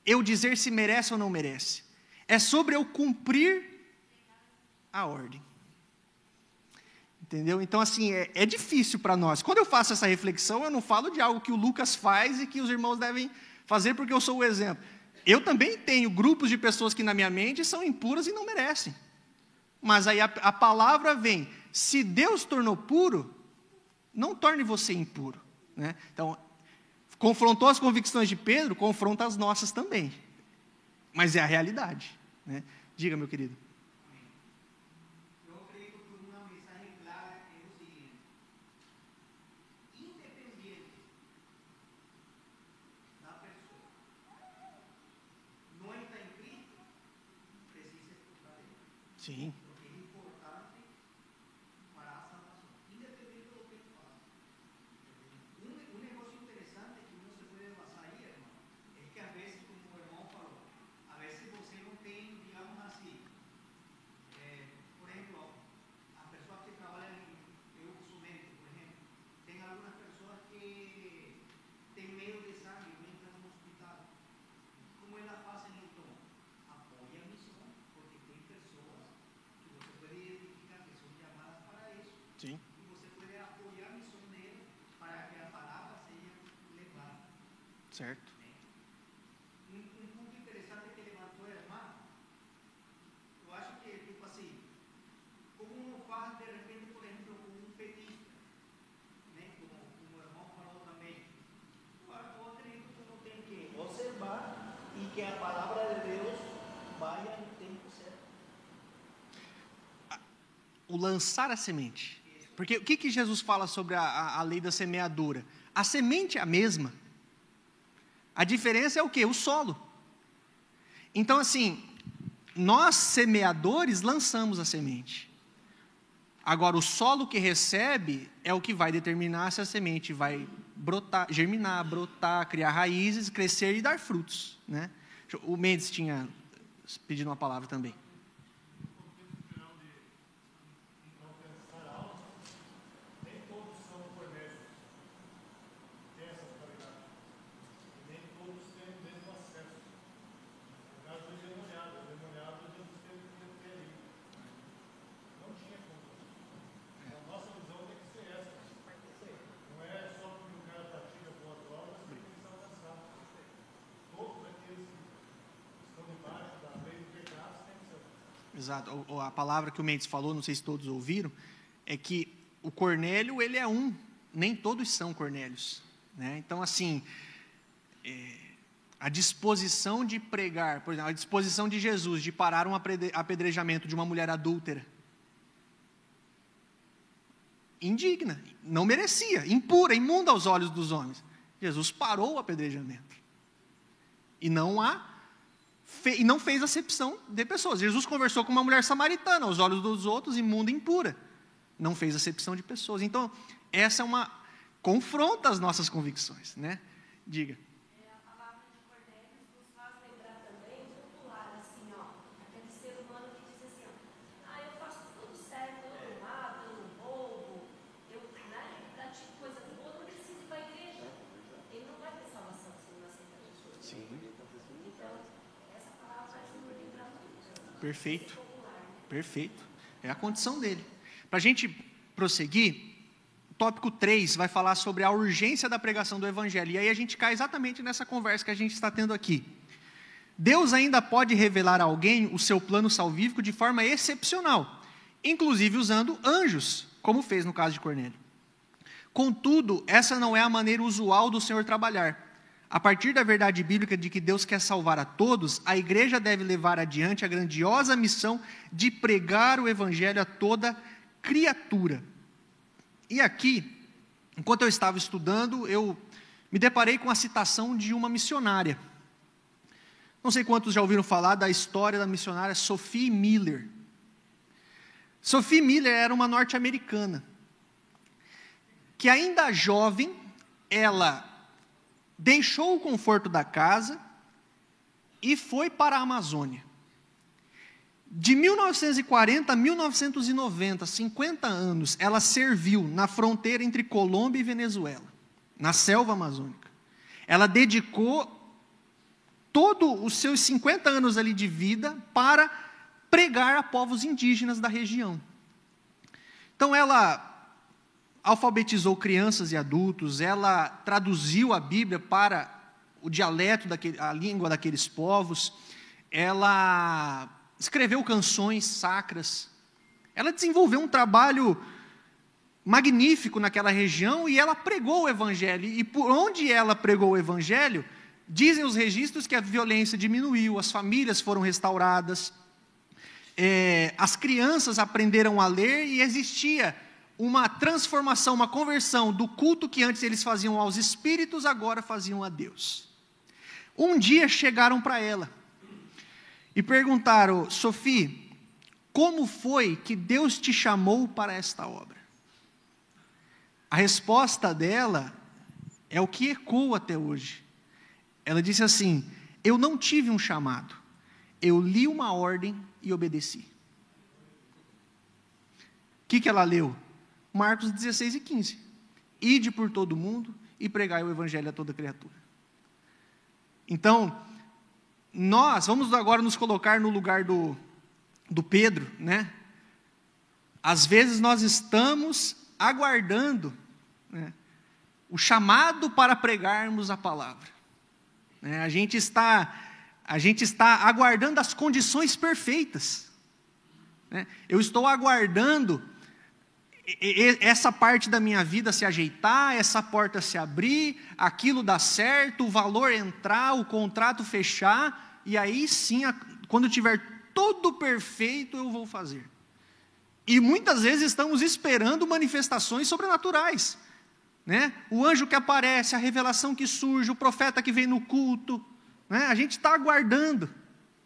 eu dizer se merece ou não merece. É sobre eu cumprir a ordem. Entendeu? Então assim, é difícil para nós. Quando eu faço essa reflexão, eu não falo de algo que o Lucas faz e que os irmãos devem fazer porque eu sou o exemplo. Eu também tenho grupos de pessoas que na minha mente são impuras e não merecem. Mas aí a palavra vem, se Deus tornou puro, não torne você impuro. Né? Então, confrontou as convicções de Pedro, confronta as nossas também. Mas é a realidade. Né? Diga, meu querido. Eu acredito que uma mensagem clara é o seguinte: independente da pessoa não está em Cristo, precisa escutar ele. Sim. Porque é importante para a salvação, independente do que ele faça. Um negócio interessante que uno se puede basar ahí, hermano, es que a veces, como o irmão falou, a veces você não tem, digamos assim, por ejemplo, as pessoas que trabalham eu uso médico, por exemplo, tem algumas pessoas que têm medo de sangue, não entram no hospital. Como elas fazem então? Apoia a missão, porque tem pessoas que você pode identificar que são chamadas para isso. Sim. E você pode apoiar a missão dele para que a palavra seja levada. Certo. Um ponto interessante que levantou a irmã, eu acho que, tipo assim, como uno faz de repente, por exemplo, com um petista, né? Como o irmão falou também, eu acredito que uno tem que observar e que a palavra de Deus vá no tempo certo. O lançar a semente. Porque o que Jesus fala sobre a lei da semeadura? A semente é a mesma. A diferença é o quê? O solo. Então assim, nós semeadores lançamos a semente. Agora o solo que recebe é o que vai determinar se a semente vai brotar, germinar, brotar, criar raízes, crescer e dar frutos. Né? O Mendes tinha pedido uma palavra também. Exato. A palavra que o Mendes falou, não sei se todos ouviram, é que o Cornélio, ele é um, nem todos são Cornélios. Né? Então, assim, a disposição de pregar, por exemplo, a disposição de Jesus de parar um apedrejamento de uma mulher adúltera, indigna, não merecia, impura, imunda aos olhos dos homens. Jesus parou o apedrejamento. E não fez acepção de pessoas. Jesus conversou com uma mulher samaritana, aos olhos dos outros, imunda e impura. Não fez acepção de pessoas. Então, essa é confronta as nossas convicções, né? Diga. A palavra de Cornélio nos faz lembrar também de outro lado, assim, ó, aquele ser humano que diz assim, ó, eu faço Sim. Perfeito. Perfeito. É a condição dele. Para a gente prosseguir, o tópico 3 vai falar sobre a urgência da pregação do Evangelho. E aí a gente cai exatamente nessa conversa que a gente está tendo aqui. Deus ainda pode revelar a alguém o seu plano salvífico de forma excepcional, inclusive usando anjos, como fez no caso de Cornélio. Contudo, essa não é a maneira usual do Senhor trabalhar. A partir da verdade bíblica de que Deus quer salvar a todos, a igreja deve levar adiante a grandiosa missão de pregar o Evangelho a toda criatura. E aqui, enquanto eu estava estudando, eu me deparei com a citação de uma missionária. Não sei quantos já ouviram falar da história da missionária Sophie Miller. Sophie Miller era uma norte-americana, que ainda jovem, ela deixou o conforto da casa e foi para a Amazônia. De 1940 a 1990, 50 anos, ela serviu na fronteira entre Colômbia e Venezuela, na selva amazônica. Ela dedicou todos os seus 50 anos ali de vida para pregar a povos indígenas da região. Então ela alfabetizou crianças e adultos, ela traduziu a Bíblia para o dialeto, a língua daqueles povos, ela escreveu canções sacras, ela desenvolveu um trabalho magnífico naquela região e ela pregou o Evangelho. E por onde ela pregou o Evangelho, dizem os registros que a violência diminuiu, as famílias foram restauradas, as crianças aprenderam a ler e existia uma transformação, uma conversão do culto que antes eles faziam aos espíritos, agora faziam a Deus. Um dia chegaram para ela e perguntaram: Sophie, como foi que Deus te chamou para esta obra? A resposta dela é o que ecoa até hoje. Ela disse assim: eu não tive um chamado, eu li uma ordem e obedeci. O que ela leu? Marcos 16 e 15. Ide por todo mundo e pregai o Evangelho a toda criatura. Então, nós vamos agora nos colocar no lugar do Pedro, né? Às vezes nós estamos aguardando, né, o chamado para pregarmos a palavra. A gente está aguardando as condições perfeitas. Eu estou aguardando essa parte da minha vida se ajeitar, essa porta se abrir, aquilo dar certo, o valor entrar, o contrato fechar, e aí sim, quando tiver tudo perfeito, eu vou fazer. E muitas vezes estamos esperando manifestações sobrenaturais, né? O anjo que aparece, a revelação que surge, o profeta que vem no culto, né? A gente está aguardando,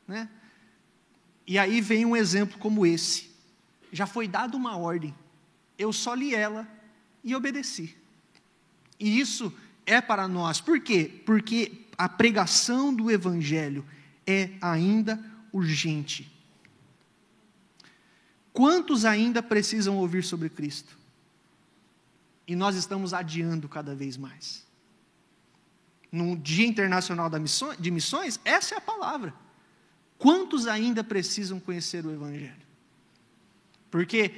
né? E aí vem um exemplo como esse. Já foi dada uma ordem, eu só li ela e obedeci. E isso é para nós. Por quê? Porque a pregação do Evangelho é ainda urgente. Quantos ainda precisam ouvir sobre Cristo? E nós estamos adiando cada vez mais. No Dia Internacional de Missões, essa é a palavra. Quantos ainda precisam conhecer o Evangelho? Porque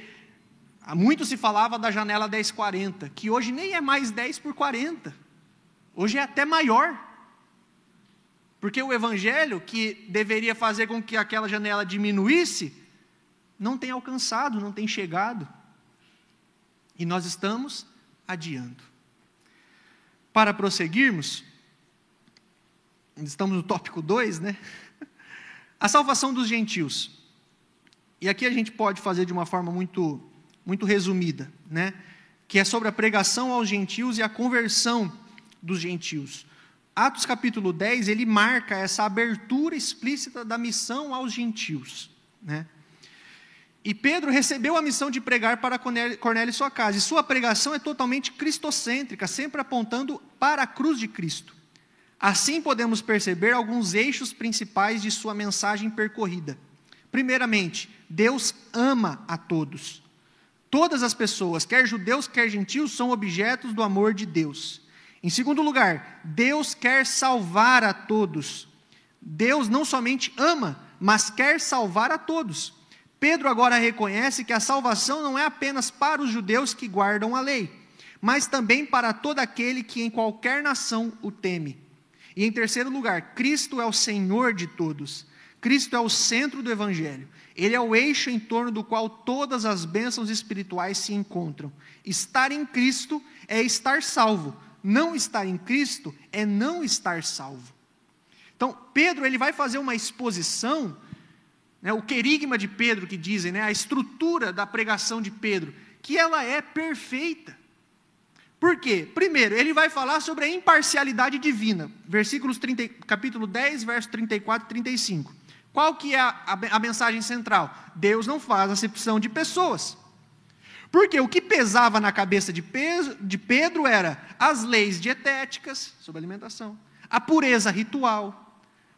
muito se falava da janela 1040, que hoje nem é mais 10 por 40. Hoje é até maior. Porque o Evangelho, que deveria fazer com que aquela janela diminuísse, não tem alcançado, não tem chegado. E nós estamos adiando. Para prosseguirmos, estamos no tópico 2, né? A salvação dos gentios. E aqui a gente pode fazer de uma forma muito resumida, né? Que é sobre a pregação aos gentios e a conversão dos gentios. Atos capítulo 10, ele marca essa abertura explícita da missão aos gentios, né? E Pedro recebeu a missão de pregar para Cornélio e sua casa, e sua pregação é totalmente cristocêntrica, sempre apontando para a cruz de Cristo. Assim podemos perceber alguns eixos principais de sua mensagem percorrida. Primeiramente, Deus ama a todos. Todas as pessoas, quer judeus, quer gentios, são objetos do amor de Deus. Em segundo lugar, Deus quer salvar a todos. Deus não somente ama, mas quer salvar a todos. Pedro agora reconhece que a salvação não é apenas para os judeus que guardam a lei, mas também para todo aquele que em qualquer nação o teme. E em terceiro lugar, Cristo é o Senhor de todos. Cristo é o centro do Evangelho. Ele é o eixo em torno do qual todas as bênçãos espirituais se encontram. Estar em Cristo é estar salvo. Não estar em Cristo é não estar salvo. Então, Pedro ele vai fazer uma exposição, né, o querigma de Pedro que dizem, né, a estrutura da pregação de Pedro, que ela é perfeita. Por quê? Primeiro, ele vai falar sobre a imparcialidade divina. Capítulo 10, verso 34 e 35. Qual que é a mensagem central? Deus não faz acepção de pessoas. Porque o que pesava na cabeça de Pedro era as leis dietéticas, sobre alimentação, a pureza ritual,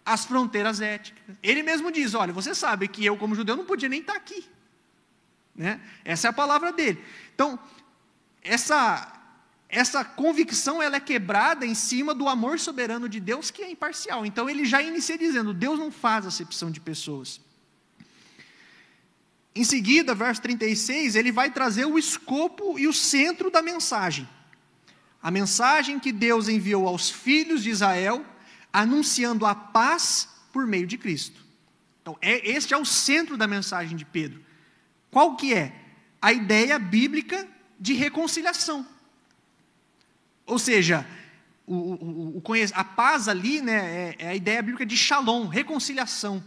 as fronteiras éticas. Ele mesmo diz, olha, você sabe que eu como judeu não podia nem estar aqui. Né? Essa é a palavra dele. Então, essa convicção ela é quebrada em cima do amor soberano de Deus, que é imparcial. Então, ele já inicia dizendo, Deus não faz acepção de pessoas. Em seguida, verso 36, ele vai trazer o escopo e o centro da mensagem. A mensagem que Deus enviou aos filhos de Israel, anunciando a paz por meio de Cristo. Então, este é o centro da mensagem de Pedro. Qual que é? A ideia bíblica de reconciliação. Ou seja, a paz ali, né, é a ideia bíblica de shalom, reconciliação.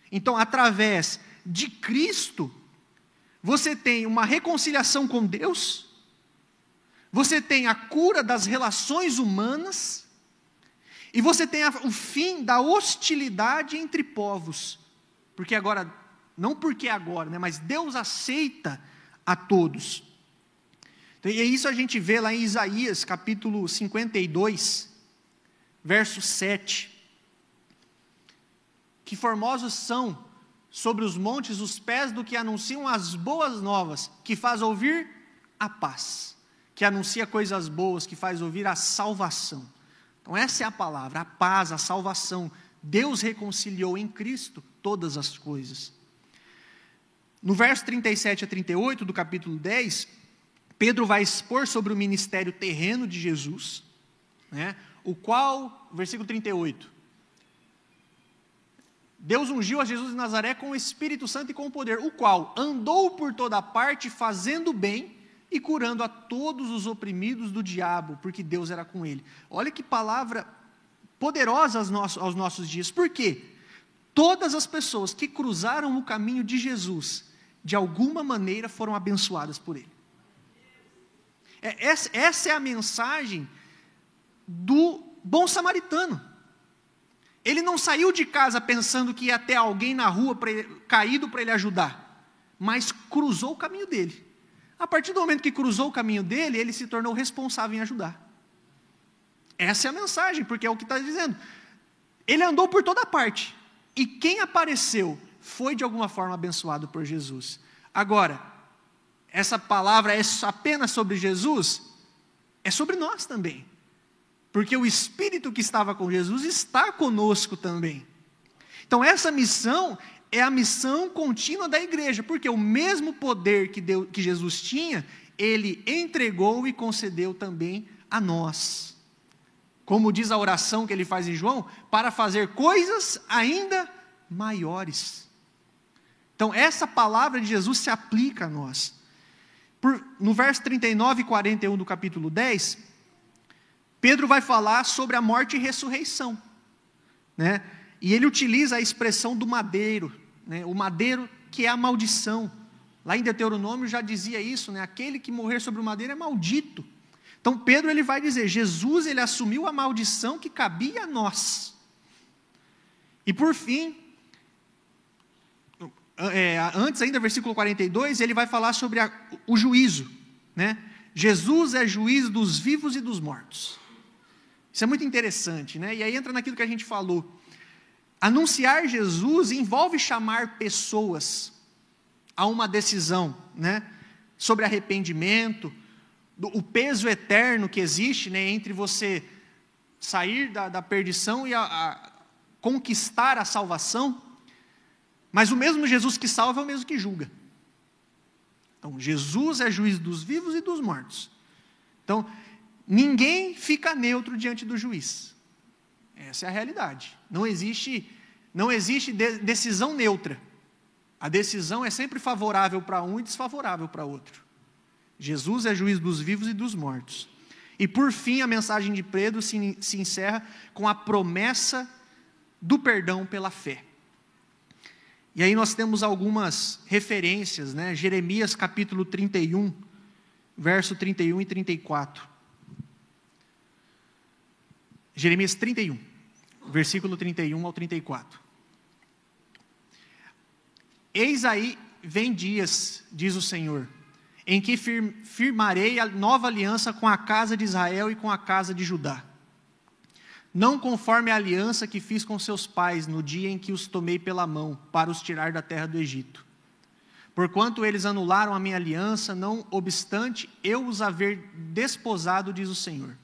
Então, através de Cristo, você tem uma reconciliação com Deus, você tem a cura das relações humanas, e você tem o fim da hostilidade entre povos. Porque agora, não porque agora, né, mas Deus aceita a todos. Então, e isso a gente vê lá em Isaías, capítulo 52, verso 7. Que formosos são sobre os montes os pés do que anunciam as boas novas, que faz ouvir a paz, que anuncia coisas boas, que faz ouvir a salvação. Então essa é a palavra, a paz, a salvação. Deus reconciliou em Cristo todas as coisas. No verso 37 a 38 do capítulo 10, Pedro vai expor sobre o ministério terreno de Jesus, né, o qual, versículo 38, Deus ungiu a Jesus de Nazaré com o Espírito Santo e com o poder, o qual andou por toda parte fazendo bem e curando a todos os oprimidos do diabo, porque Deus era com ele. Olha que palavra poderosa aos nossos dias. Por quê? Todas as pessoas que cruzaram o caminho de Jesus, de alguma maneira foram abençoadas por ele. Essa é a mensagem do bom samaritano. Ele não saiu de casa pensando que ia ter alguém na rua caído para ele ajudar, mas cruzou o caminho dele. A partir do momento que cruzou o caminho dele, ele se tornou responsável em ajudar. Essa é a mensagem, porque é o que está dizendo. Ele andou por toda parte, e quem apareceu foi de alguma forma abençoado por Jesus. Agora, essa palavra é apenas sobre Jesus? É sobre nós também. Porque o Espírito que estava com Jesus está conosco também. Então essa missão é a missão contínua da igreja, porque o mesmo poder que Jesus tinha, Ele entregou e concedeu também a nós. Como diz a oração que Ele faz em João, para fazer coisas ainda maiores. Então essa palavra de Jesus se aplica a nós. No verso 39 e 41 do capítulo 10... Pedro vai falar sobre a morte e ressurreição, né? E ele utiliza a expressão do madeiro, né? O madeiro que é a maldição. Lá em Deuteronômio já dizia isso, né? Aquele que morrer sobre o madeiro é maldito. Então Pedro ele vai dizer, Jesus ele assumiu a maldição que cabia a nós. E por fim, antes ainda, versículo 42, ele vai falar sobre o juízo, né? Jesus é juiz dos vivos e dos mortos. Isso é muito interessante, né? E aí entra naquilo que a gente falou. Anunciar Jesus envolve chamar pessoas a uma decisão, né? Sobre arrependimento, o peso eterno que existe, né, entre você sair da perdição e a conquistar a salvação, mas o mesmo Jesus que salva é o mesmo que julga. Então, Jesus é juiz dos vivos e dos mortos. Então, ninguém fica neutro diante do juiz. Essa é a realidade. Não existe decisão neutra. A decisão é sempre favorável para um e desfavorável para outro. Jesus é juiz dos vivos e dos mortos. E por fim, a mensagem de Pedro se encerra com a promessa do perdão pela fé. E aí nós temos algumas referências, né? Jeremias capítulo 31, verso 31 e 34. Jeremias 31, versículo 31 ao 34. Eis aí vem dias, diz o Senhor, em que firmarei a nova aliança com a casa de Israel e com a casa de Judá. Não conforme a aliança que fiz com seus pais no dia em que os tomei pela mão para os tirar da terra do Egito. Porquanto eles anularam a minha aliança, não obstante eu os haver desposado, diz o Senhor.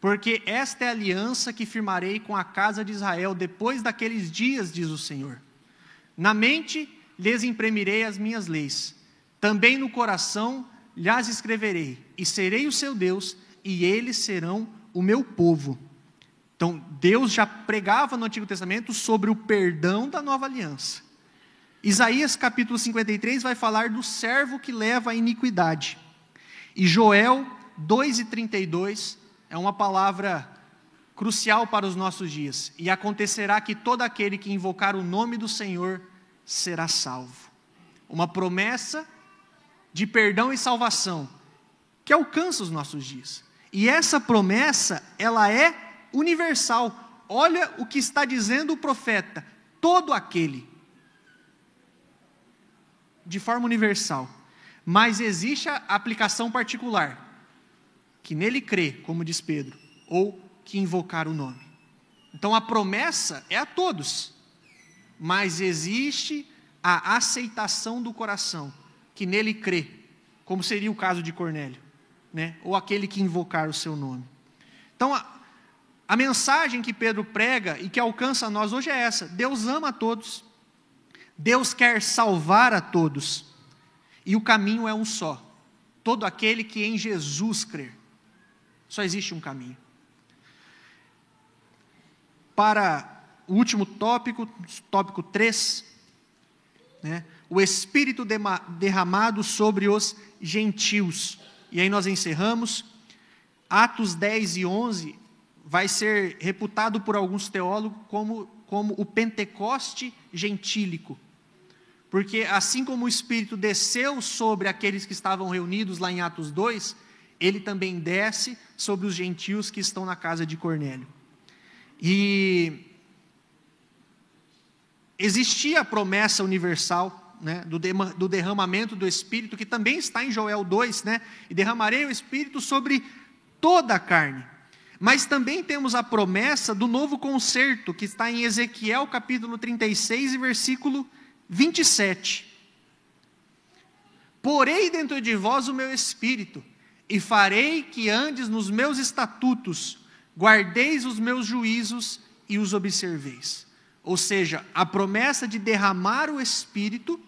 Porque esta é a aliança que firmarei com a casa de Israel depois daqueles dias, diz o Senhor. Na mente lhes imprimirei as minhas leis, também no coração lhes escreverei, e serei o seu Deus, e eles serão o meu povo. Então, Deus já pregava no Antigo Testamento sobre o perdão da nova aliança. Isaías capítulo 53 vai falar do servo que leva a iniquidade. E Joel 2:32 é uma palavra crucial para os nossos dias. E acontecerá que todo aquele que invocar o nome do Senhor será salvo. Uma promessa de perdão e salvação que alcança os nossos dias. E essa promessa, ela é universal. Olha o que está dizendo o profeta: todo aquele, de forma universal. Mas existe a aplicação particular, que nele crê, como diz Pedro, ou que invocar o nome. Então a promessa é a todos, mas existe a aceitação do coração, que nele crê, como seria o caso de Cornélio, né? Ou aquele que invocar o seu nome. Então a mensagem que Pedro prega e que alcança a nós hoje é essa: Deus ama a todos, Deus quer salvar a todos, e o caminho é um só: todo aquele que em Jesus crer. Só existe um caminho. Para o último tópico, tópico 3, né, o Espírito derramado sobre os gentios. E aí nós encerramos. Atos 10 e 11 vai ser reputado por alguns teólogos como o Pentecoste gentílico. Porque assim como o Espírito desceu sobre aqueles que estavam reunidos lá em Atos 2, ele também desce sobre os gentios que estão na casa de Cornélio. E existia a promessa universal, né, do derramamento do Espírito, que também está em Joel 2, né, e derramarei o Espírito sobre toda a carne. Mas também temos a promessa do novo concerto, que está em Ezequiel capítulo 36 e versículo 27. Porei dentro de vós o meu Espírito, e farei que andes nos meus estatutos, guardeis os meus juízos e os observeis. Ou seja, a promessa de derramar o Espírito,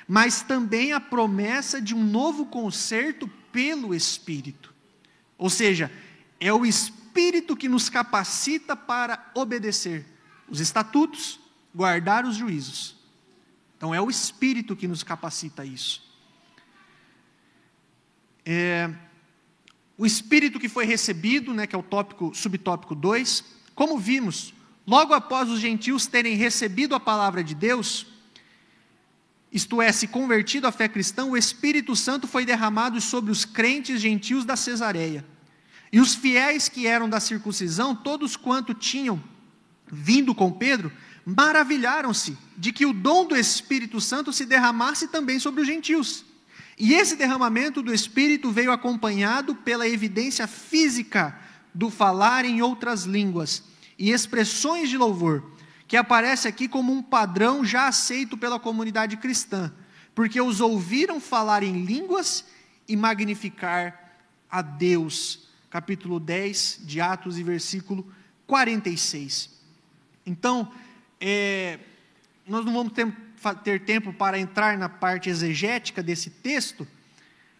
mas também a promessa de um novo concerto pelo Espírito. Ou seja, é o Espírito que nos capacita para obedecer os estatutos, guardar os juízos. Então é o Espírito que nos capacita a isso. O Espírito que foi recebido, né, que é o subtópico 2, como vimos, logo após os gentios terem recebido a palavra de Deus, isto é, se convertido à fé cristã, o Espírito Santo foi derramado sobre os crentes gentios da Cesareia. E os fiéis que eram da circuncisão, todos quanto tinham vindo com Pedro, maravilharam-se de que o dom do Espírito Santo se derramasse também sobre os gentios. E esse derramamento do Espírito veio acompanhado pela evidência física do falar em outras línguas e expressões de louvor, que aparece aqui como um padrão já aceito pela comunidade cristã, porque os ouviram falar em línguas e magnificar a Deus. Capítulo 10 de Atos e versículo 46. Então, nós não vamos ter tempo para entrar na parte exegética desse texto,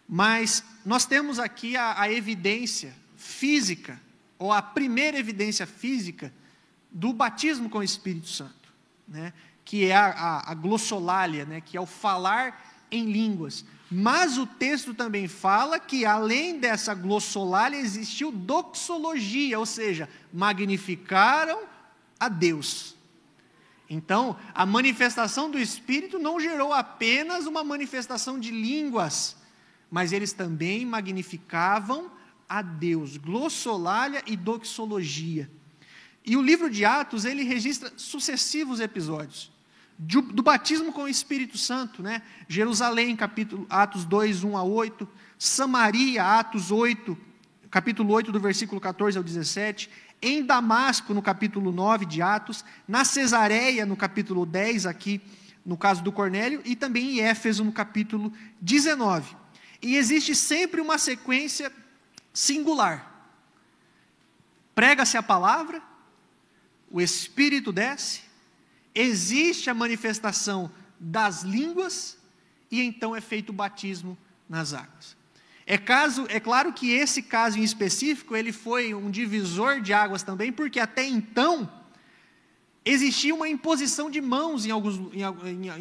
mas nós temos aqui a evidência física, ou a primeira evidência física do batismo com o Espírito Santo, né? Que é a glossolalia, né? Que é o falar em línguas. Mas o texto também fala que além dessa glossolalia existiu doxologia, ou seja, magnificaram a Deus. Então, a manifestação do Espírito não gerou apenas uma manifestação de línguas, mas eles também magnificavam a Deus, glossolalia e doxologia. E o livro de Atos, ele registra sucessivos episódios do batismo com o Espírito Santo, né? Jerusalém, Atos 2, 1 a 8, Samaria, Atos 8, capítulo 8, do versículo 14 ao 17, em Damasco, no capítulo 9 de Atos, na Cesareia, no capítulo 10, aqui, no caso do Cornélio, e também em Éfeso, no capítulo 19. E existe sempre uma sequência singular. Prega-se a palavra, o Espírito desce, existe a manifestação das línguas, e então é feito o batismo nas águas. É claro que esse caso em específico, ele foi um divisor de águas também, porque até então, existia uma imposição de mãos em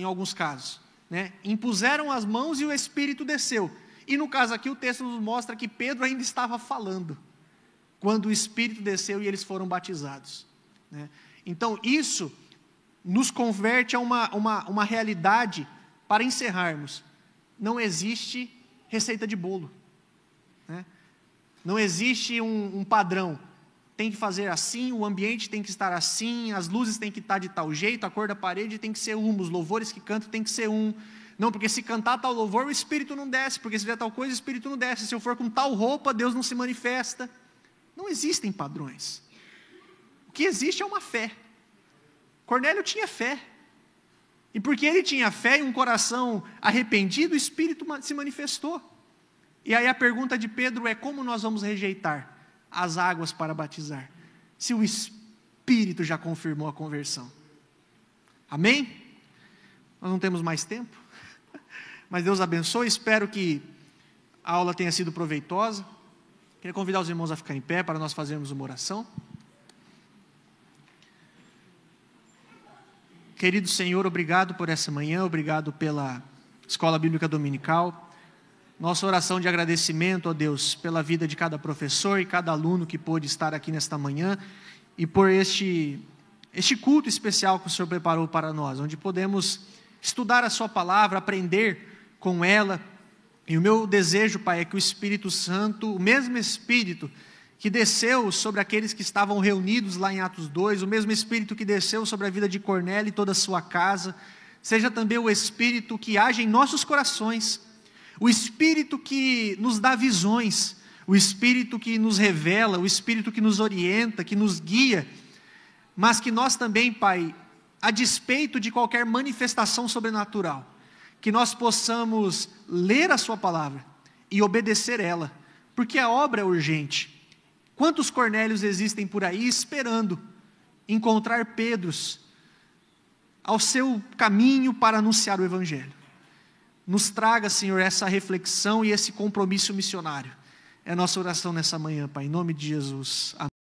alguns casos, né? Impuseram as mãos e o Espírito desceu. E no caso aqui, o texto nos mostra que Pedro ainda estava falando, quando o Espírito desceu e eles foram batizados, né? Então, isso nos converte a uma realidade, para encerrarmos. Não existe receita de bolo, né? Não existe um padrão. Tem que fazer assim, o ambiente tem que estar assim, as luzes têm que estar de tal jeito, a cor da parede tem que ser uma, os louvores que cantam tem que ser um. Não, porque se cantar tal louvor, o Espírito não desce, porque se fizer tal coisa, o Espírito não desce. Se eu for com tal roupa, Deus não se manifesta. Não existem padrões. O que existe é uma fé. Cornélio tinha fé. E porque ele tinha fé e um coração arrependido, o Espírito se manifestou. E aí a pergunta de Pedro é: como nós vamos rejeitar as águas para batizar, se o Espírito já confirmou a conversão? Amém? Nós não temos mais tempo, mas Deus abençoe. Espero que a aula tenha sido proveitosa. Queria convidar os irmãos a ficar em pé para nós fazermos uma oração. Querido Senhor, obrigado por essa manhã, obrigado pela Escola Bíblica Dominical. Nossa oração de agradecimento, ó Deus, pela vida de cada professor e cada aluno que pôde estar aqui nesta manhã, e por este culto especial que o Senhor preparou para nós, onde podemos estudar a sua palavra, aprender com ela. E o meu desejo, Pai, é que o Espírito Santo, o mesmo Espírito que desceu sobre aqueles que estavam reunidos lá em Atos 2, o mesmo Espírito que desceu sobre a vida de Cornélio e toda a sua casa, seja também o Espírito que age em nossos corações, o Espírito que nos dá visões, o Espírito que nos revela, o Espírito que nos orienta, que nos guia, mas que nós também, Pai, a despeito de qualquer manifestação sobrenatural, que nós possamos ler a sua palavra e obedecer ela, porque a obra é urgente. Quantos Cornélios existem por aí esperando encontrar Pedros ao seu caminho para anunciar o Evangelho? Nos traga, Senhor, essa reflexão e esse compromisso missionário. É a nossa oração nessa manhã, Pai, em nome de Jesus. Amém.